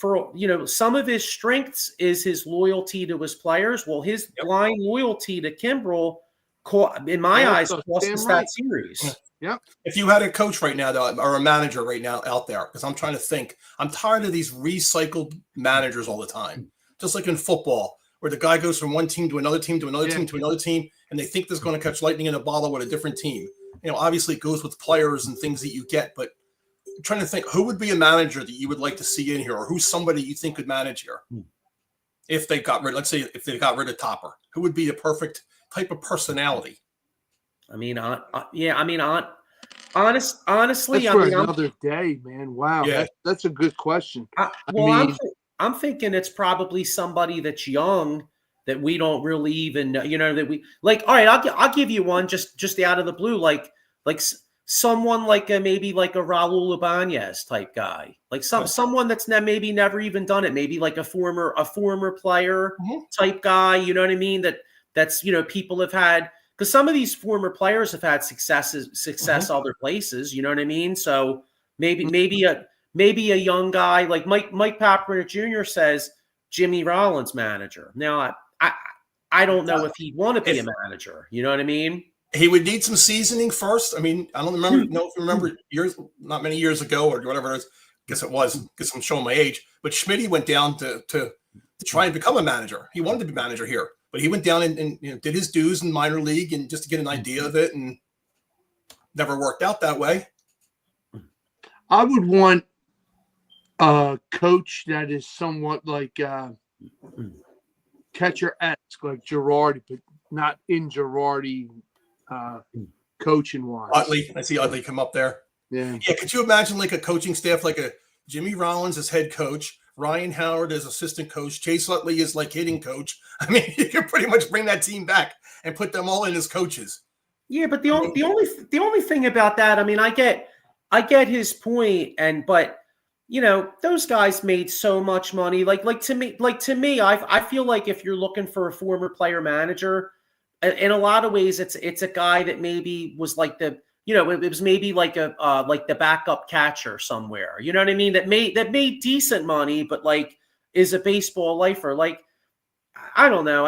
some of his strengths is his loyalty to his players. Well, his blind loyalty to Kimbrell, in my eyes, cost us that series. Yeah. If you had a coach right now, though, or a manager right now out there, because I'm trying to think, I'm tired of these recycled managers all the time. Just like in football, where the guy goes from one team to another team to another team to another team, and they think there's going to catch lightning in a bottle with a different team. You know, obviously it goes with players and things that you get, but I'm trying to think, who would be a manager that you would like to see in here, or who's somebody you think could manage here? If they got rid, let's say if they got rid of Topper, who would be the perfect type of personality? That's Honestly, for another day, man. Wow, that's a good question. I'm thinking it's probably somebody that's young that we don't really even know. You know, that we like. All right, I'll give you one just out of the blue, like someone like maybe like a Raul Ibanez type guy, like someone that's maybe never even done it, maybe like a former player type guy. You know what I mean? That's people have had. Because some of these former players have had success other places, you know what I mean? So maybe a young guy like Mike Paparino Jr. says Jimmy Rollins manager. Now I don't know if he'd want to be a manager. You know what I mean? He would need some seasoning first. I mean, I don't know if you remember not many years ago or whatever it is. I guess it was because I'm showing my age. But Schmidt went down to try and become a manager. He wanted to be manager here. But he went down and did his dues in minor league and just to get an idea of it, and never worked out that way. I would want a coach that is somewhat like catcher-esque, like Girardi, but not in Girardi coaching-wise. Utley, I see Utley come up there. Yeah. Could you imagine like a coaching staff like a Jimmy Rollins as head coach, Ryan Howard as assistant coach, Chase Utley is like hitting coach? I mean, you can pretty much bring that team back and put them all in as coaches. Yeah, but the only thing about that, I mean, I get his point, but those guys made so much money. Like to me, I feel like if you're looking for a former player manager, in a lot of ways, it's a guy that maybe was like it was maybe like like the backup catcher somewhere. You know what I mean? That made decent money, but like is a baseball lifer. Like I don't know.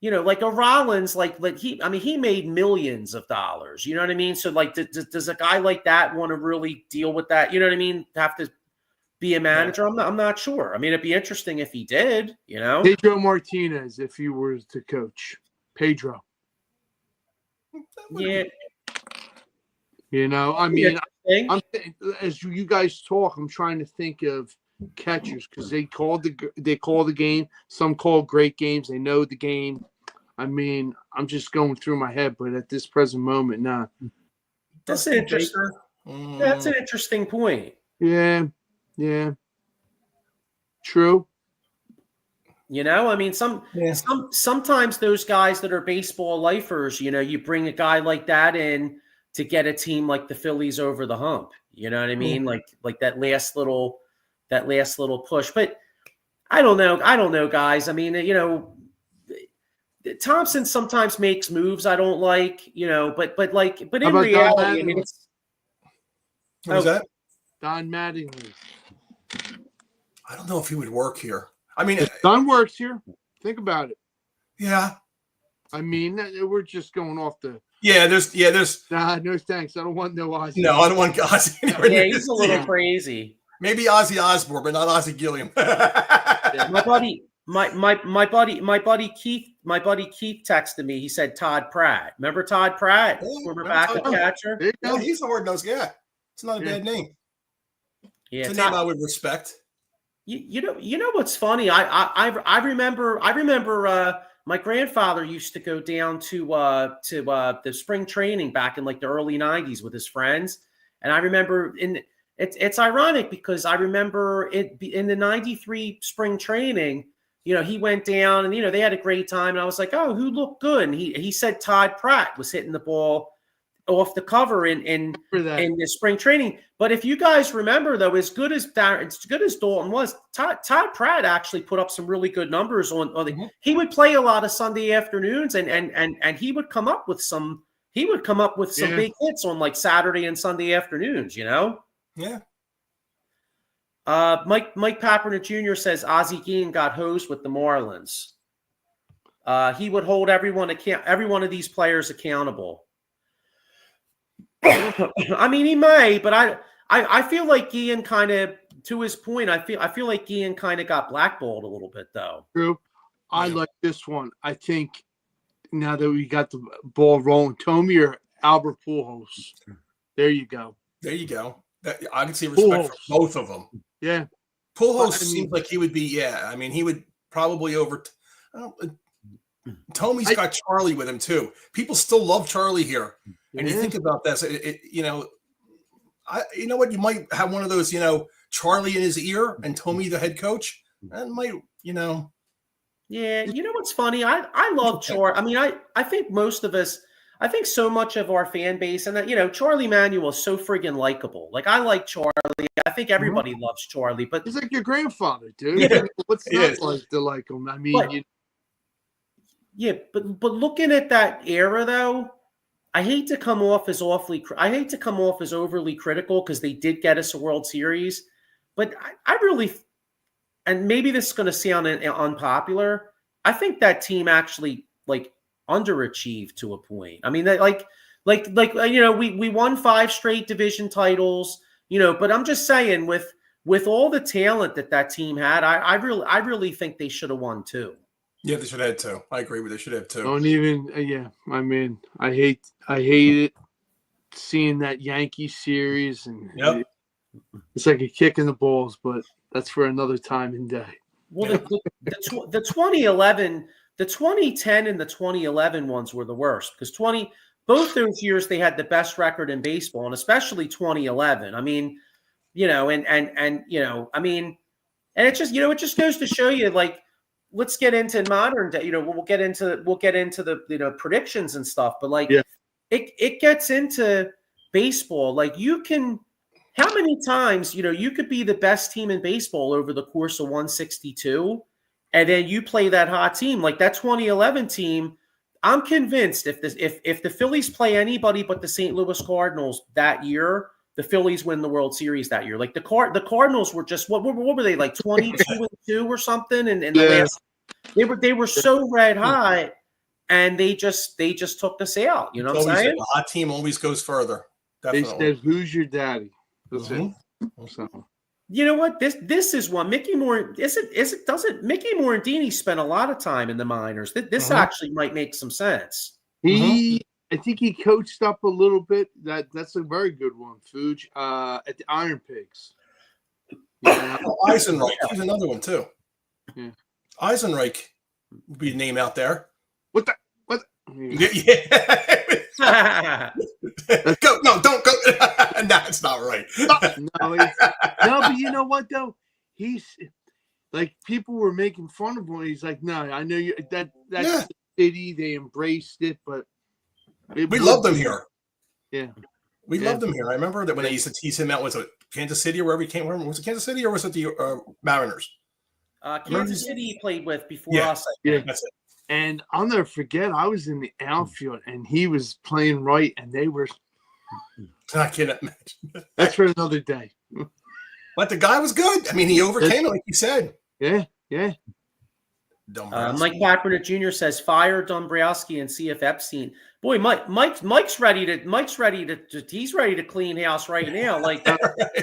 like a Rollins, like he made millions of dollars. You know what I mean? So like, does a guy like that want to really deal with that? You know what I mean? Have to be a manager? I'm not sure. I mean, it'd be interesting if he did. Pedro Martinez, if you were to coach Pedro. Yeah. I mean, as you guys talk, I'm trying to think of catchers because they call the game. Some call great games. They know the game. I mean, I'm just going through my head, but at this present moment, nah. That's interesting. That's an interesting point. Yeah. True. I mean, sometimes those guys that are baseball lifers, you bring a guy like that in to get a team like the Phillies over the hump. You know what I mean? Like that last little push. But I don't know, guys. I mean, Thompson sometimes makes moves I don't like, but in reality, I mean, it's. What was that? Don Mattingly. I don't know if he would work here. I mean, Don works here. Think about it. Yeah. I mean, we're just going off the. Yeah, there's. Nah, no thanks. I don't want no Ozzy. No, I don't want Ozzy. Yeah, he's a little crazy. Maybe Ozzy Osbourne, but not Ozzy Gilliam. My buddy Keith texted me. He said Todd Pratt. Remember Todd Pratt, former backup catcher? Yeah, he's a hard-nosed guy. It's not a bad name. Yeah, it's a name I would respect. You know what's funny? I remember my grandfather used to go down to the spring training back in like the early 90s with his friends, and I remember it's ironic because I remember it in the 93 spring training. He went down and they had a great time, and I was like, oh, who looked good? And he said Todd Pratt was hitting the ball off the cover in the spring training. But if you guys remember, though, as good as Dalton was, Todd Pratt actually put up some really good numbers he would play a lot of Sunday afternoons and he would come up with some big hits on like Saturday and Sunday afternoons, Yeah. Mike Papernick Jr. says Ozzie Guillen got hosed with the Marlins. He would hold every one of these players accountable. I mean, he may, but I feel like Guillen kind of, to his point, I feel like Guillen kind of got blackballed a little bit, though. True. I like this one. I think now that we got the ball rolling, Tommy or Albert Pujols. There you go. I can see respect for both of them. Yeah. Pujols seems like he would be. Yeah, I mean, he would probably Tommy's got Charlie with him too. People still love Charlie here. And you think about this, you know what? You might have one of those, Charlie in his ear and Tommy the head coach. That might, Yeah, what's funny? I love Charlie. I mean, I think most of us, I think so much of our fan base, and that, Charlie Manuel is so friggin' likable. Like, I like Charlie. I think everybody loves Charlie, but he's like your grandfather, dude. Yeah. What's not like to like him? I mean, but looking at that era though, I hate to come off as overly critical because they did get us a World Series, but I really, and maybe this is going to sound unpopular, I think that team actually like underachieved to a point. I mean, we won 5 straight division titles, but I'm just saying with all the talent that team had, I really think they should have won 2. Yeah, they should have had 2. I agree with they should have 2. Don't even. I mean, I hate it seeing that Yankee series, and it's like a kick in the balls. But that's for another time and day. Well, the 2011, the 2010, and the 2011 ones were the worst because both those years they had the best record in baseball, and especially 2011. I mean, I mean, and it just goes to show you like. Let's get into modern day. We'll get into the predictions and stuff. But like, it gets into baseball. Like, how many times you could be the best team in baseball over the course of 162, and then you play that hot team like that 2011 team. I'm convinced if the Phillies play anybody but the St. Louis Cardinals that year, the Phillies win the World Series that year. Like the Cardinals were just what were they, like 22-2 or something? And the last, they were so red hot. and they just took us out. You know what I'm saying? A hot team always goes further. They Definitely. said, "Who's your daddy?" That's it. So. You know what? This is one. Mickey Moore doesn't Mickey Morandini spent a lot of time in the minors. This actually might make some sense. I think he coached up a little bit. That's a very good one, Fuge. At the Iron Pigs. Yeah. Eisenreich, he's another one too. Yeah. Eisenreich would be a name out there. What? Yeah. Go! No, don't go. No, that's not right. No, but you know what though? He's like people were making fun of him. He's like, no, I know you. That's the city. They embraced it, but we loved him here. Yeah, we loved him here. I remember that when they used to tease him out. Was it Kansas City or wherever he came from? Was it Kansas City or was it the Mariners? Kansas City he played with before us. Yeah, that's it. And I'll never forget, I was in the outfield and he was playing right, and they were. I can't imagine. That's for another day. But the guy was good. I mean, he overcame it, like you said. Yeah. Mike Kaepernick Jr. says, "Fire Dombrowski and see if Epstein." Boy, Mike's ready to. He's ready to clean house right now. Like,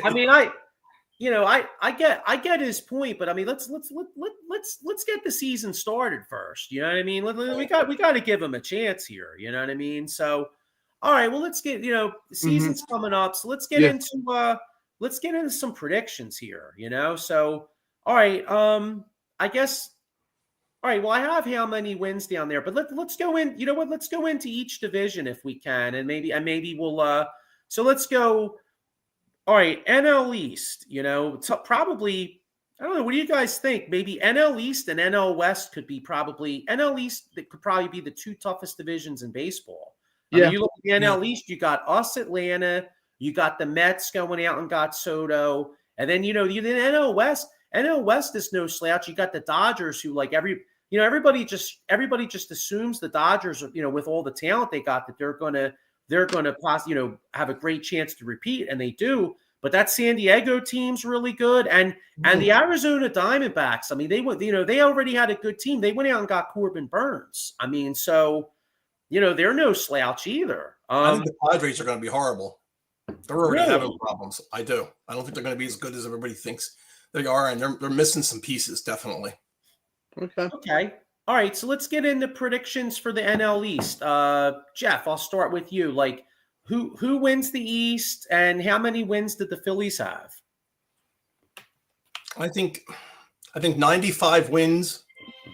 I mean, I get his point, but I mean, let's get the season started first. You know what I mean? We got to give him a chance here. You know what I mean? So, all right, well, let's get the season's coming up, so let's get into some predictions here. So all right, I guess. All right, well, I have how many wins down there, but let's go in. You know what? Let's go into each division if we can, and maybe we'll. So let's go. All right, NL East, probably, I don't know. What do you guys think? Maybe NL East and NL West could be probably NL East. That could probably be the two toughest divisions in baseball. I mean, you look at the NL East, you got us, Atlanta, you got the Mets going out and got Soto. And then, the NL West. NL West is no slouch. You got the Dodgers who everybody just assumes the Dodgers, with all the talent they got, that they're going to have a great chance to repeat, and they do. But that San Diego team's really good, and the Arizona Diamondbacks. I mean, they already had a good team. They went out and got Corbin Burns. I mean, so they're no slouch either. I think the Padres are going to be horrible. They're already having problems. I do. I don't think they're going to be as good as everybody thinks they are, and they're missing some pieces, definitely. Okay. All right, so let's get into predictions for the NL East. Jeff, I'll start with you. Like, who wins the East, and how many wins did the Phillies have? I think 95 wins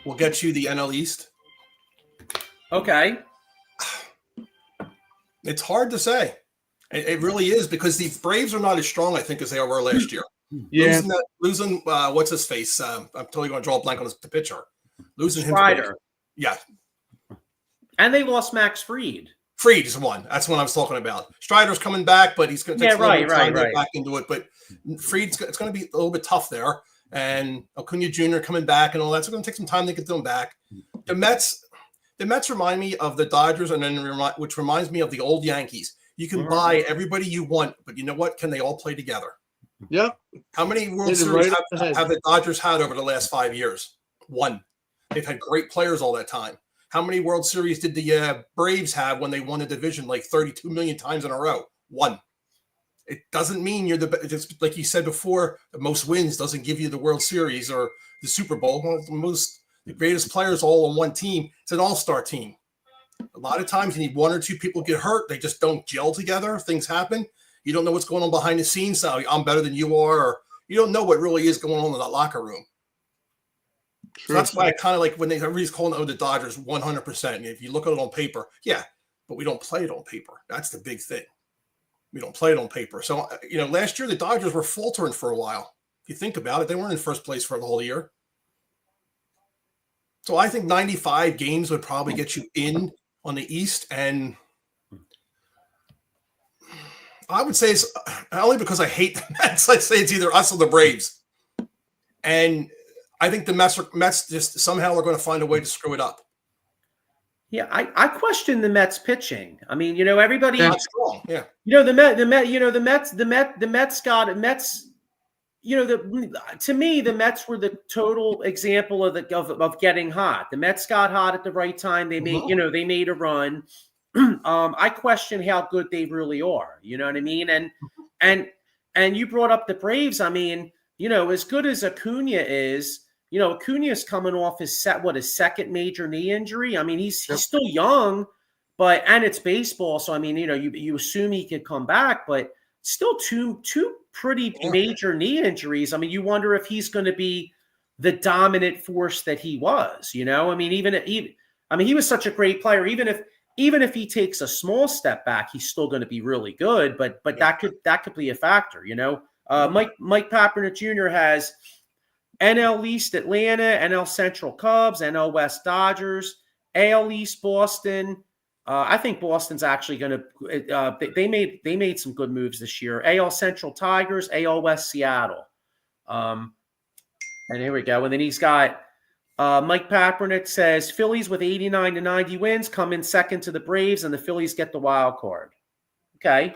will get you the NL East. Okay. It's hard to say. It really is, because the Braves are not as strong, I think, as they were last year. Yeah. Losing what's his face? I'm totally going to draw a blank on the pitcher. Losing Strider. him. Yeah. And they lost Max Fried. Fried is one. That's what I was talking about. Strider's coming back, but he's going to take a little bit of time to get back into it. But Fried's, it's going to be a little bit tough there. And Acuna Jr. coming back and all that. So it's going to take some time to get them back. The Mets remind me of the Dodgers, and then which reminds me of the old Yankees. You can buy everybody you want, but you know what? Can they all play together? Yep. How many World Series have the Dodgers had over the last 5 years? One. They've had great players all that time. How many World Series did the Braves have when they won the division like 32 million times in a row? One. It doesn't mean you're just like you said before, the most wins doesn't give you the World Series or the Super Bowl. The greatest players all on one team. It's an all-star team. A lot of times you need one or two people get hurt. They just don't gel together. Things happen. You don't know what's going on behind the scenes. So I'm better than you are. Or you don't know what really is going on in that locker room. So that's why I kind of like when everybody's calling the Dodgers 100%. And if you look at it on paper, but we don't play it on paper. That's the big thing. We don't play it on paper. So, last year the Dodgers were faltering for a while. If you think about it, they weren't in first place for the whole year. So I think 95 games would probably get you in on the East. And I would say it's only because I hate the Mets. I'd say it's either us or the Braves. And I think the Mets just somehow are going to find a way to screw it up. Yeah, I question the Mets pitching. I mean, everybody. That's strong. Yeah. The Mets got it. Mets. to me, the Mets were the total example of getting hot. The Mets got hot at the right time. They made, they made a run. I question how good they really are. You know what I mean? And you brought up the Braves. I mean, as good as Acuna is, Acuna is coming off his second major knee injury. I mean, he's still young, and it's baseball. So, I mean, you assume he could come back, but still two pretty major knee injuries. I mean, you wonder if he's going to be the dominant force that he was, I mean, he was such a great player. Even if he takes a small step back, he's still going to be really good, but that could be a factor, Mike Papernick Jr. has NL East Atlanta, NL Central Cubs, NL West Dodgers, AL East Boston. I think Boston's actually going to. They made some good moves this year. AL Central Tigers, AL West Seattle, and here we go. And then he's got Mike Papernick says Phillies with 89 to 90 wins come in second to the Braves, and the Phillies get the wild card. Okay,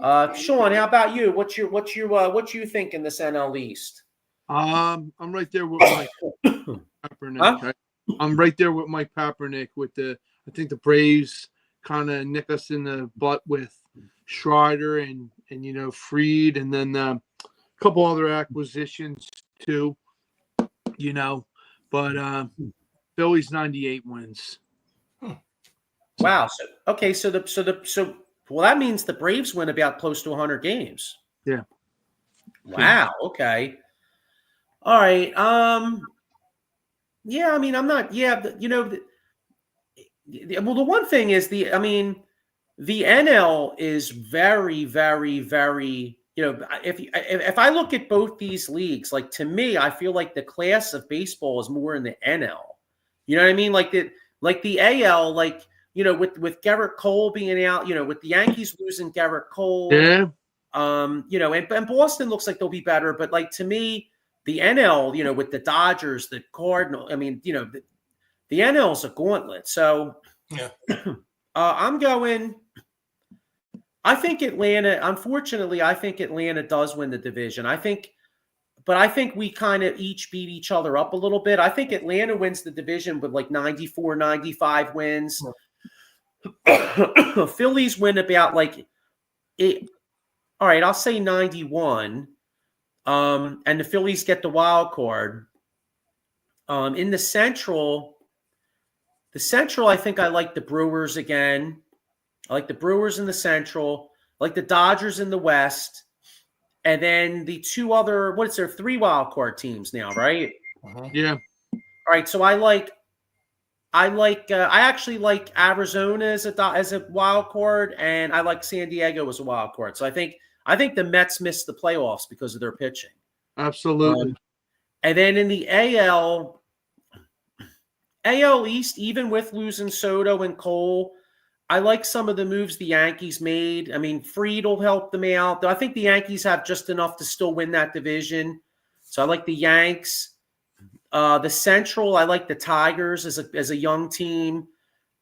Sean, how about you? What you think in this NL East? I'm right there with Mike Papernick. Huh? I'm right there with Mike Papernick with I think the Braves kind of nick us in the butt with Strider and Fried, and then a couple other acquisitions too, But Phillies 98 wins. Wow. So that means the Braves win about close to 100 games. Yeah. Wow. Okay. All right. Yeah. I mean, I'm not. Yeah. Well, the one thing is the NL is very, very, very. If I look at both these leagues, like to me, I feel like the class of baseball is more in the NL. You know what I mean? Like the AL, with Garrett Cole being out, with the Yankees losing Garrett Cole. Yeah. And Boston looks like they'll be better, but like to me, the NL, with the Dodgers, the Cardinals, I mean, the NL is a gauntlet. So yeah, I'm going. I think Atlanta. Unfortunately, I think Atlanta does win the division. I think we kind of each beat each other up a little bit. I think Atlanta wins the division with like 94, 95 wins. Phillies win about like 8. All right, I'll say 91. And the Phillies get the wild card. In the Central, I think I like the Brewers again. I like the Brewers in the Central. I like the Dodgers in the West. And then the two other, 3 wild card teams now, right? Uh-huh. Yeah. All right, so I actually like Arizona as a wild card, and I like San Diego as a wild card. So I think the Mets missed the playoffs because of their pitching. Absolutely. And then in the AL East, even with losing Soto and Cole, I like some of the moves the Yankees made. I mean, Fried will help them out. I think the Yankees have just enough to still win that division. So I like the Yanks. The Central, I like the Tigers as a young team.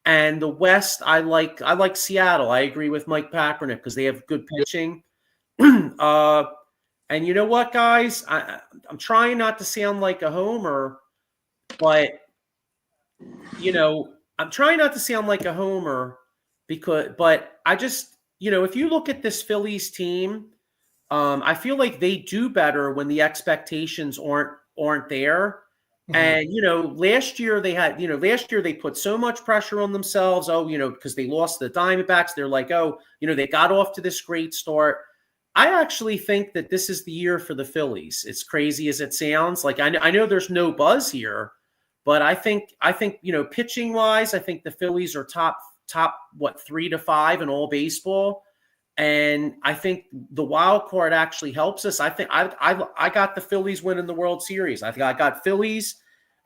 And the West, I like Seattle. I agree with Mike Papernick because they have good pitching. And you know what, guys? I'm trying not to sound like a homer, but I'm trying not to sound like a homer but I just, if you look at this Phillies team, I feel like they do better when the expectations aren't there. Mm-hmm. And last year they put so much pressure on themselves. Because they lost the Diamondbacks, they're like, they got off to this great start. I actually think that this is the year for the Phillies. As crazy as it sounds, like I know there's no buzz here, but I think pitching wise, I think the Phillies are top 3 to 5 in all baseball, and I think the wild card actually helps us. I think I got the Phillies winning the World Series. I think I got Phillies.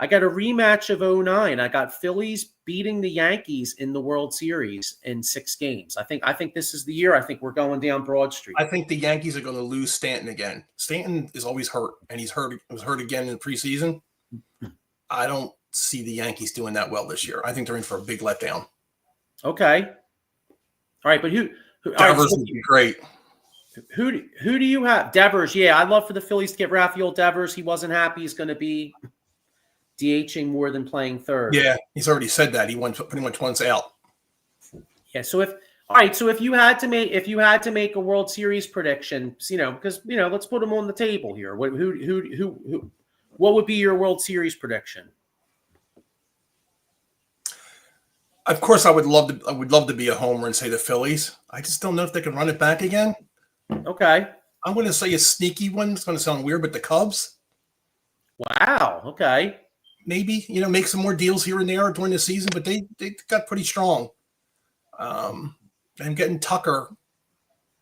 I got a rematch of 2009. I got Phillies beating the Yankees in the World Series in 6 games. I think this is the year. I think we're going down Broad Street. I think the Yankees are going to lose Stanton again. Stanton is always hurt, and he was hurt again in the preseason. I don't see the Yankees doing that well this year. I think they're in for a big letdown. Okay. All right, but who Devers would be great. Who do you have? Devers. Yeah, I'd love for the Phillies to get Rafael Devers. He wasn't happy. He's going to be DHing more than playing third. Yeah, he's already said that. He wants pretty much wants out. Yeah. So if you had to make a World Series prediction, because let's put them on the table here. What would be your World Series prediction? Of course, I would love to be a homer and say the Phillies. I just don't know if they can run it back again. Okay. I'm going to say a sneaky one. It's going to sound weird, but the Cubs. Wow. Okay. Maybe, make some more deals here and there during the season, but they got pretty strong. And getting Tucker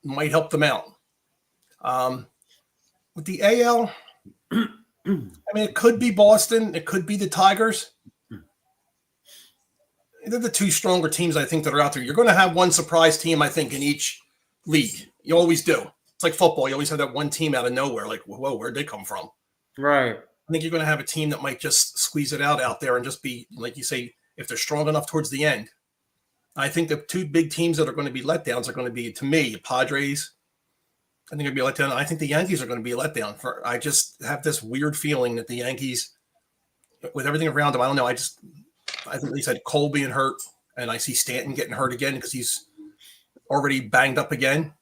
might help them out. With the AL, I mean, it could be Boston. It could be the Tigers. They're the two stronger teams, I think, that are out there. You're going to have one surprise team, I think, in each league. You always do. It's like football. You always have that one team out of nowhere. Like, whoa, where'd they come from? Right. I think you're going to have a team that might just squeeze it out there and just be, like you say, if they're strong enough towards the end. I think the two big teams that are going to be letdowns are going to be, to me, Padres. I think it'll be a letdown. I think the Yankees are going to be a letdown. I just have this weird feeling that the Yankees, with everything around them, I don't know. I think they said Cole being hurt, and I see Stanton getting hurt again because he's already banged up again.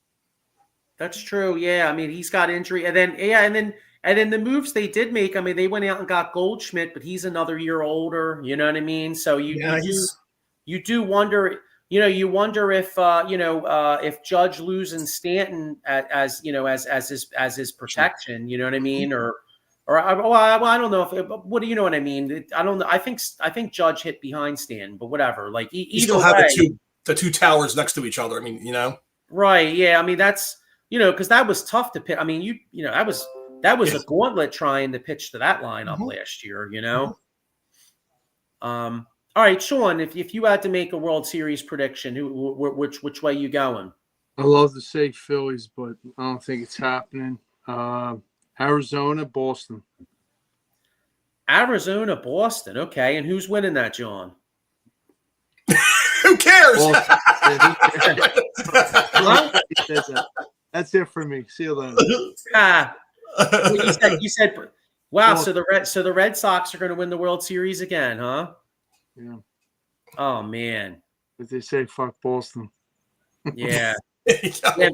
That's true. Yeah, I mean, he's got injury, and then the moves they did make. I mean, they went out and got Goldschmidt, but he's another year older. You know what I mean? So you do wonder. You wonder if Judge losing Stanton as his protection. You know what I mean? Or I don't know if what do you know what I mean? I don't know. I think Judge hit behind Stanton, but whatever. Like you still have the two towers next to each other. I mean, right? Yeah. I mean, that's because that was tough to pitch. I mean, that was a gauntlet trying to pitch to that lineup last year. All right, Sean. If you had to make a World Series prediction, which way you going? I love to say Phillies, but I don't think it's happening. Arizona, Boston. Arizona, Boston. Okay, and who's winning that, John? Who cares? That's it for me. See you later. You said, wow. So the Red Sox are going to win the World Series again, huh? Yeah. Oh man. But they say fuck Boston. Yeah. Yeah.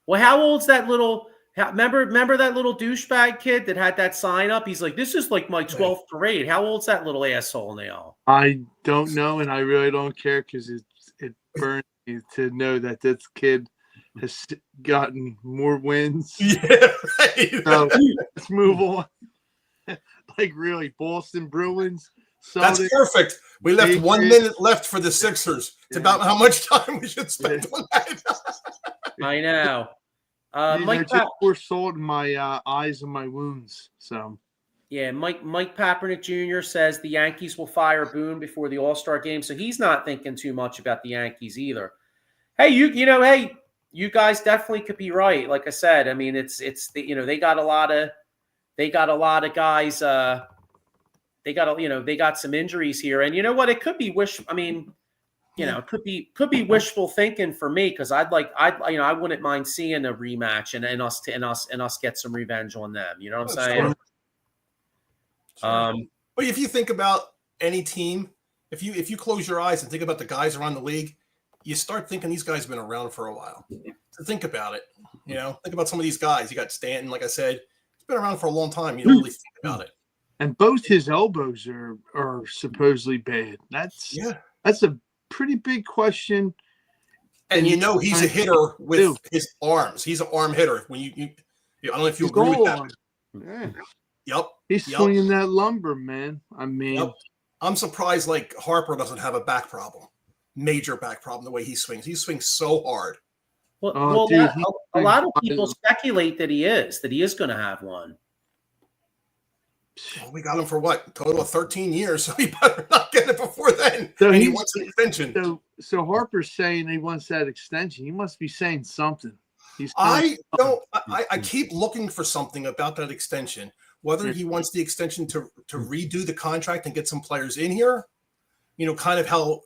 Well, how old's that little? Remember that little douchebag kid that had that sign up? He's like, "This is like my 12th parade." How old's that little asshole now? I don't know, and I really don't care because it burns me to know that this kid has gotten more wins. Yeah, right. So let's move on. Like really, Boston Bruins. That's perfect. We left 1 minute left for the Sixers. It's about how much time we should spend on that. I know. Mike just pour salt in my eyes and my wounds. So, yeah, Mike Papernick Jr. says the Yankees will fire Boone before the All-Star game, so he's not thinking too much about the Yankees either. Hey, you guys definitely could be right. Like I said, I mean, it's they got a lot of guys. They got some injuries here, and you know what? It could be it could be wishful thinking for me because I wouldn't mind seeing a rematch and us get some revenge on them. You know what I'm saying? Sure. But if you think about any team, if you close your eyes and think about the guys around the league, you start thinking these guys have been around for a while. So think about it. Think about some of these guys. You got Stanton, like I said, he's been around for a long time. You don't really think about it. And both his elbows are supposedly bad. That's a pretty big question. And he's a hitter with his arms. He's an arm hitter. When I don't know if you agree with that. Yeah. Yep. He's swinging that lumber, man. I mean, I'm surprised like Harper doesn't have a back problem, major back problem. The way he swings so hard. Well, dude, a lot of people speculate that he is going to have one. Well, we got him for what? A total of 13 years, so he better not get it before then. So he wants an extension. So Harper's saying he wants that extension. He must be saying something. I keep looking for something about that extension. Whether he wants the extension to redo the contract and get some players in here, kind of how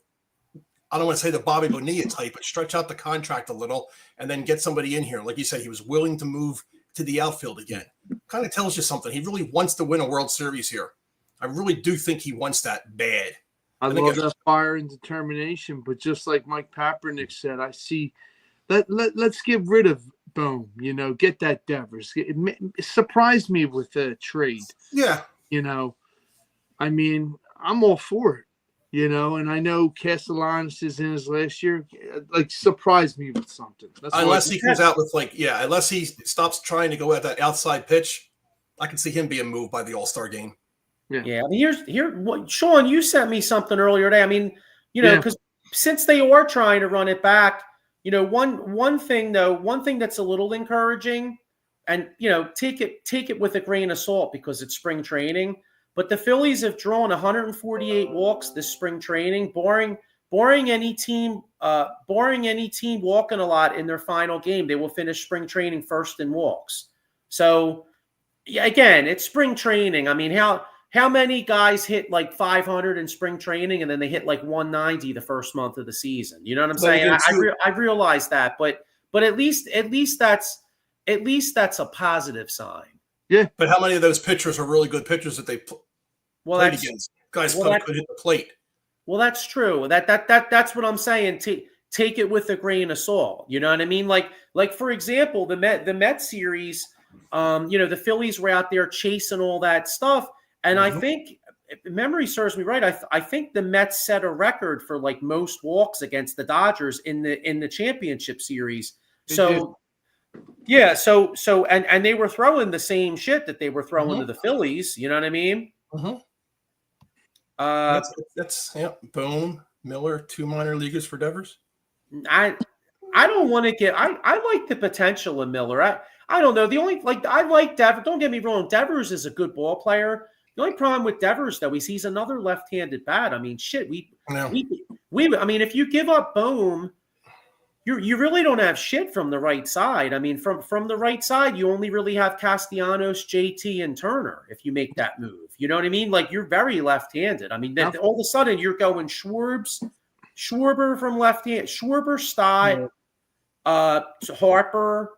I don't want to say the Bobby Bonilla type, but stretch out the contract a little and then get somebody in here. Like you said, he was willing to move to the outfield again. Kind of tells you something. He really wants to win a World Series here. I really do think he wants that bad. I love that fire and determination, but just like Mike Papernick said, I see let's get rid of Bohm, get that Devers. It surprised me with the trade. Yeah. I mean, I'm all for it. And I know Castellanos is in his last year. Surprise me with something. Unless he comes out with unless he stops trying to go at that outside pitch, I can see him being moved by the All-Star game. Yeah. I mean, Sean, you sent me something earlier today. I mean, because since they are trying to run it back, one thing that's a little encouraging, and take it with a grain of salt because it's spring training. But the Phillies have drawn 148 walks this spring training, barring any team walking a lot in their final game. They will finish spring training first in walks. So, again, it's spring training. I mean, how many guys hit like 500 in spring training and then they hit like 190 the first month of the season? You know what I'm saying? I realize that, but at least that's a positive sign. Yeah, but how many of those pitchers are really good pitchers that they played against? Guys could hit the plate. Well, that's true. That's what I'm saying. Take it with a grain of salt. You know what I mean? Like for example, the Met series. The Phillies were out there chasing all that stuff, and I think, if memory serves me right, I think the Mets set a record for like most walks against the Dodgers in the championship series. So. Yeah, so and they were throwing the same shit that they were throwing to the Phillies. You know what I mean? That's Bohm, Miller, 2 minor leaguers for Devers. I don't want to get. I like the potential of Miller. I don't know. I like Devers. Don't get me wrong. Devers is a good ball player. The only problem with Devers though is he's another left-handed bat. I mean, shit. I mean, if you give up Bohm. You really don't have shit from the right side. I mean, from the right side, you only really have Castellanos, JT, and Turner if you make that move. You know what I mean? Like, you're very left-handed. I mean, all of a sudden, you're going Schwarber from left-hand, Schwarber, Stott, Harper,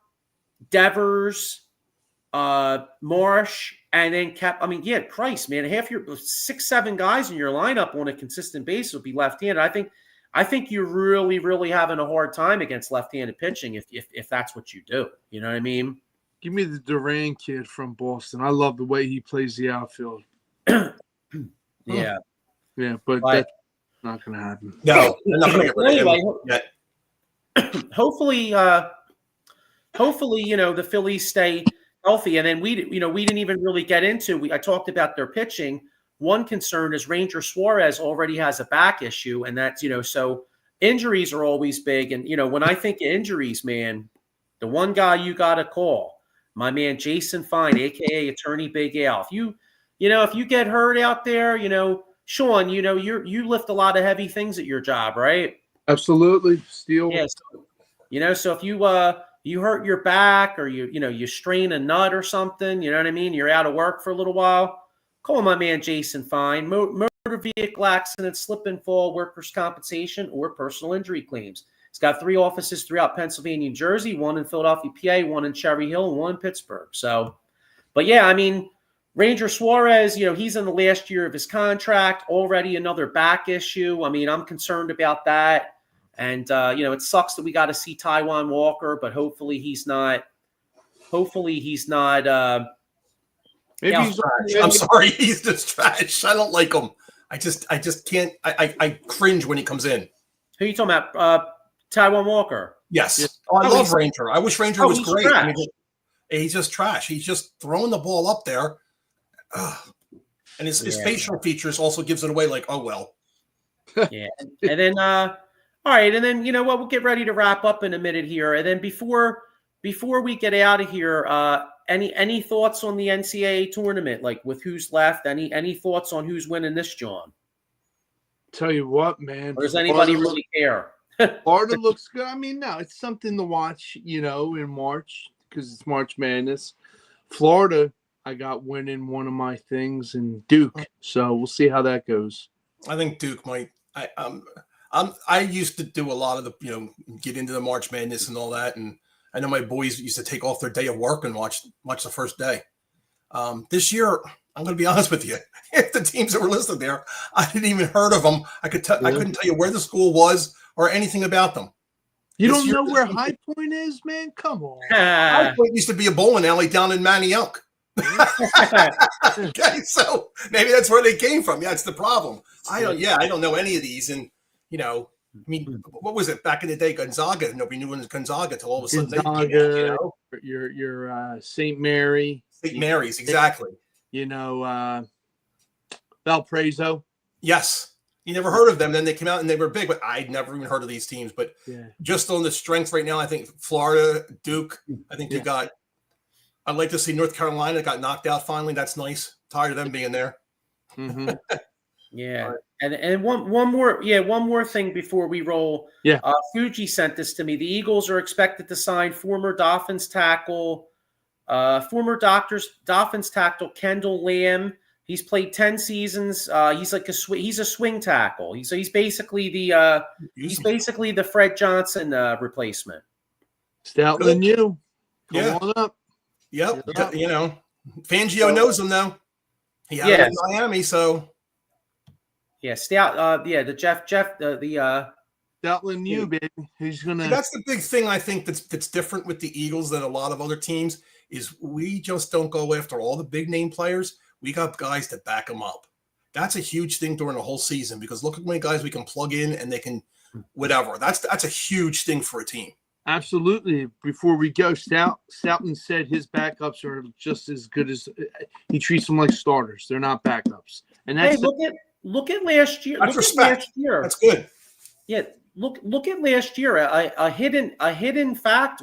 Devers, Marsh, and then Christ, man, half your 6-7 guys in your lineup on a consistent basis will be left-handed. I think you're really, really having a hard time against left-handed pitching if that's what you do. You know what I mean? Give me the Duran kid from Boston. I love the way he plays the outfield. Yeah, but that's not going to happen. No, they're not going to get rid of him yet. Hopefully, the Phillies stay healthy, and then we didn't even really get into. I talked about their pitching. One concern is Ranger Suarez already has a back issue, and that's, so injuries are always big. And, when I think of injuries, man, the one guy you got to call, my man Jason Fine, a.k.a. Attorney Big Al. If you get hurt out there, Sean, you lift a lot of heavy things at your job, right? Absolutely. Steel. Yes. So if you hurt your back or you strain a nut or something, you know what I mean? You're out of work for a little while. Call my man Jason Fine, motor vehicle accident, slip and fall, workers' compensation, or personal injury claims. He's got 3 offices throughout Pennsylvania and Jersey, 1 in Philadelphia, PA, 1 in Cherry Hill, and 1 in Pittsburgh. So, but yeah, I mean, Ranger Suarez, he's in the last year of his contract, already another back issue. I mean, I'm concerned about that. And, it sucks that we got to see Taijuan Walker, but hopefully he's not. Maybe he's I'm sorry, he's just trash. I don't like him. I just can't. I cringe when he comes in. Who are you talking about? Taijuan Walker. Yes. Yeah. I love Ranger. I wish Ranger was great. Trash. I mean, he's just trash. He's just throwing the ball up there. And his facial features also gives it away like, oh, well. Yeah. And then, all right. And then, we'll get ready to wrap up in a minute here. And then before we get out of here, any thoughts on the NCAA tournament, like with who's left? Any thoughts on who's winning this, John? Tell you what, man. Or does anybody really care? Florida looks good. I mean, no, it's something to watch, in March because it's March Madness. Florida, I got winning one of my things, and Duke. So we'll see how that goes. I think Duke might. I'm I used to do a lot of the, get into the March Madness and all that. And I know my boys used to take off their day of work and watch the first day. This year, I'm going to be honest with you. If the teams that were listed there, I didn't even heard of them. I couldn't tell you where the school was or anything about them. You don't know where High Point is, man? Come on. High Point used to be a bowling alley down in Manayunk. Okay, so maybe that's where they came from. Yeah, it's the problem. I don't know any of these, and what was it back in the day? Gonzaga. Nobody knew it was Gonzaga until all of a sudden Gonzaga, your St. Mary. St. Mary's, exactly. Valparaiso. Yes. You never heard of them. Then they came out and they were big, but I'd never even heard of these teams. But just on the strength right now, I think Florida, Duke, I think I'd like to see North Carolina got knocked out finally. That's nice. Tired of them being there. Mm-hmm. Yeah. And one more thing before we roll. Yeah. Fuji sent this to me. The Eagles are expected to sign former Dolphins tackle Kendall Lamb. He's played 10 seasons. He's a swing tackle. He's basically the Fred Johnson replacement. Stoutland, you. Come on up. Yep. Fangio knows him now. He had him in Miami, so. Yeah, Stout. The Jeff. Stoutland, you baby. Who's gonna? That's the big thing I think that's different with the Eagles than a lot of other teams is we just don't go after all the big name players. We got guys that back them up. That's a huge thing during the whole season because look at how many guys we can plug in and they can whatever. That's a huge thing for a team. Absolutely. Before we go, Stoutland said his backups are just as good as he treats them like starters. They're not backups. And that's look at last year. That's respect. That's good. Yeah, look at last year. A hidden fact.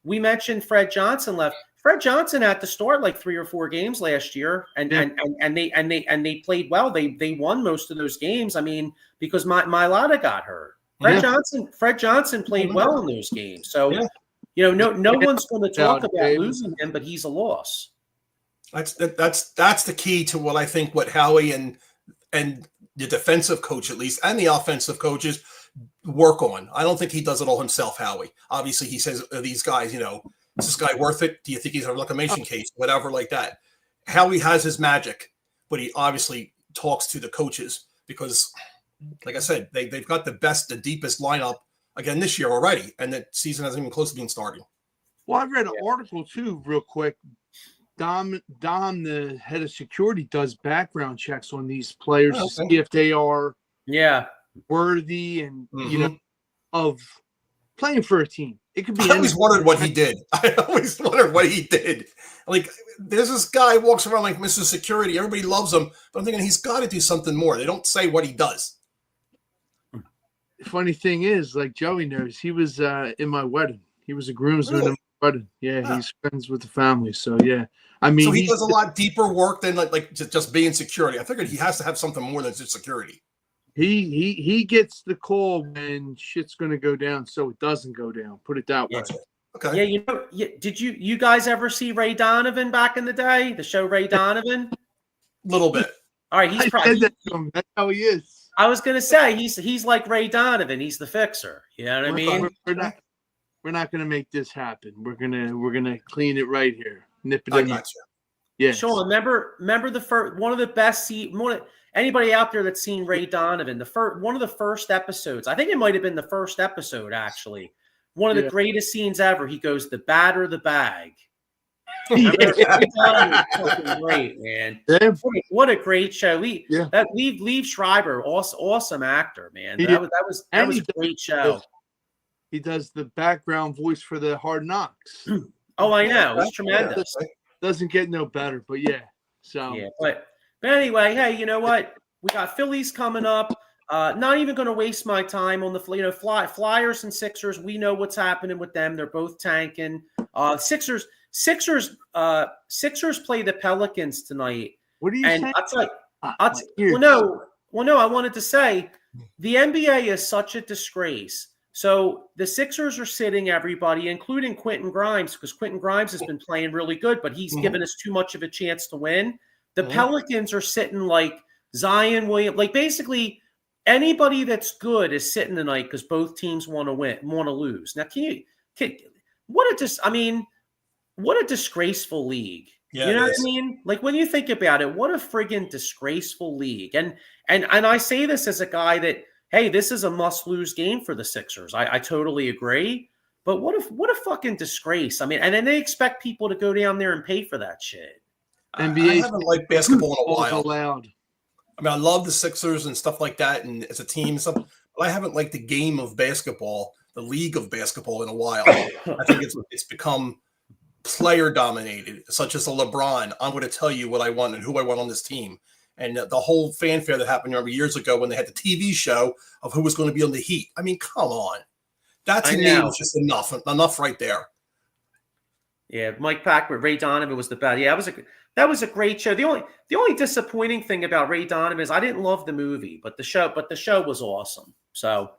We mentioned Fred Johnson left. Fred Johnson had to start like 3 or 4 games last year, and they played well. They won most of those games. I mean, because Mailata got hurt. Fred Johnson played well in those games. So no one's going to talk about losing him, but he's a loss. That's the key to what I think what Howie and the defensive coach at least and the offensive coaches work on. I don't think he does it all himself, Howie. Obviously, he says these guys, is this guy worth it? Do you think he's a reclamation case? Whatever like that. Howie has his magic, but he obviously talks to the coaches because, like I said, they've got the deepest lineup again this year already, and the season hasn't even close to being starting. Well, I read an article too, real quick. Dom, the head of security, does background checks on these players to see if they are worthy and of playing for a team. It could be. I always wondered what he did. Like, there's this guy who walks around like Mr. Security. Everybody loves him, but I'm thinking he's got to do something more. They don't say what he does. Funny thing is, like Joey knows, he was in my wedding. He was a groomsman in my wedding. Yeah, he's friends with the family. So yeah, I mean, so he does a lot deeper work than like just being security. I figured he has to have something more than just security. He gets the call when shit's going to go down, so it doesn't go down. Put it that way. Okay. Yeah, did you guys ever see Ray Donovan back in the day? The show Ray Donovan. Little bit. All right, he's probably that's how he is. I was going to say he's like Ray Donovan. He's the fixer. You know what I mean? We're not going to make this happen. We're gonna clean it right here. Nip it I in. got you. Yeah. Sean, remember the first one of the best anybody out there that's seen Ray Donovan, one of the first episodes, I think it might have been the first episode, actually. One of the greatest scenes ever. He goes, "The bat or the bag." Great, man. Yeah. What a great show. Liev Schreiber, awesome actor, man. That was a great show. He does the background voice for the Hard Knocks. Oh, I know. It's tremendous. Doesn't get no better, but yeah. So yeah, but anyway, hey, you know what? We got Phillies coming up. Not even going to waste my time on the Flyers and Sixers. We know what's happening with them. They're both tanking. Sixers play the Pelicans tonight. What do you say? No. I wanted to say the NBA is such a disgrace. So the Sixers are sitting everybody, including Quentin Grimes, because Quentin Grimes has been playing really good, but he's given us too much of a chance to win. The Pelicans are sitting like Zion Williams, like basically anybody that's good is sitting tonight because both teams want to lose. Now, what a disgraceful league. Yeah, You know it what I is. mean? Like when you think about it, what a friggin' disgraceful league. And I say this as a guy that, hey, this is a must-lose game for the Sixers. I totally agree. But what a fucking disgrace. I mean, and then they expect people to go down there and pay for that shit. I NBA haven't liked basketball in a while. allowed. I mean, I love the Sixers and stuff like that, and as a team and stuff. But I haven't liked the game of basketball, the league of basketball, in a while. I think it's become player dominated, such as a LeBron. I'm going to tell you what I want and who I want on this team. And the whole fanfare that happened years ago when they had the TV show of who was going to be on the Heat. I mean, come on. That to me was just enough right there. Yeah, Mike Packard, Ray Donovan was the best. Yeah, that was a great show. The only disappointing thing about Ray Donovan is I didn't love the movie, but the show was awesome. So,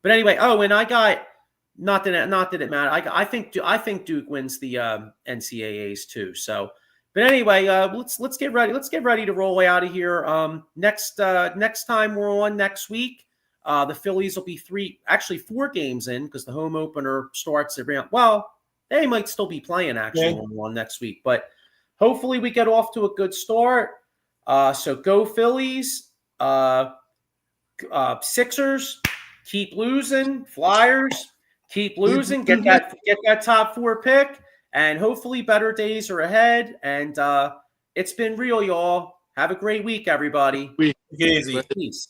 but anyway, and I got not that it mattered. I think Duke wins the NCAAs too. So, but anyway, let's get ready. Let's get ready to roll out of here. Next time we're on next week, the Phillies will be 4 games in because the home opener starts around. Well, they might still be playing actually on next week, but hopefully we get off to a good start. So go Phillies, Sixers, keep losing, Flyers, keep losing, get that top 4 pick, and hopefully better days are ahead. And it's been real, y'all. Have a great week, everybody. Easy. Peace.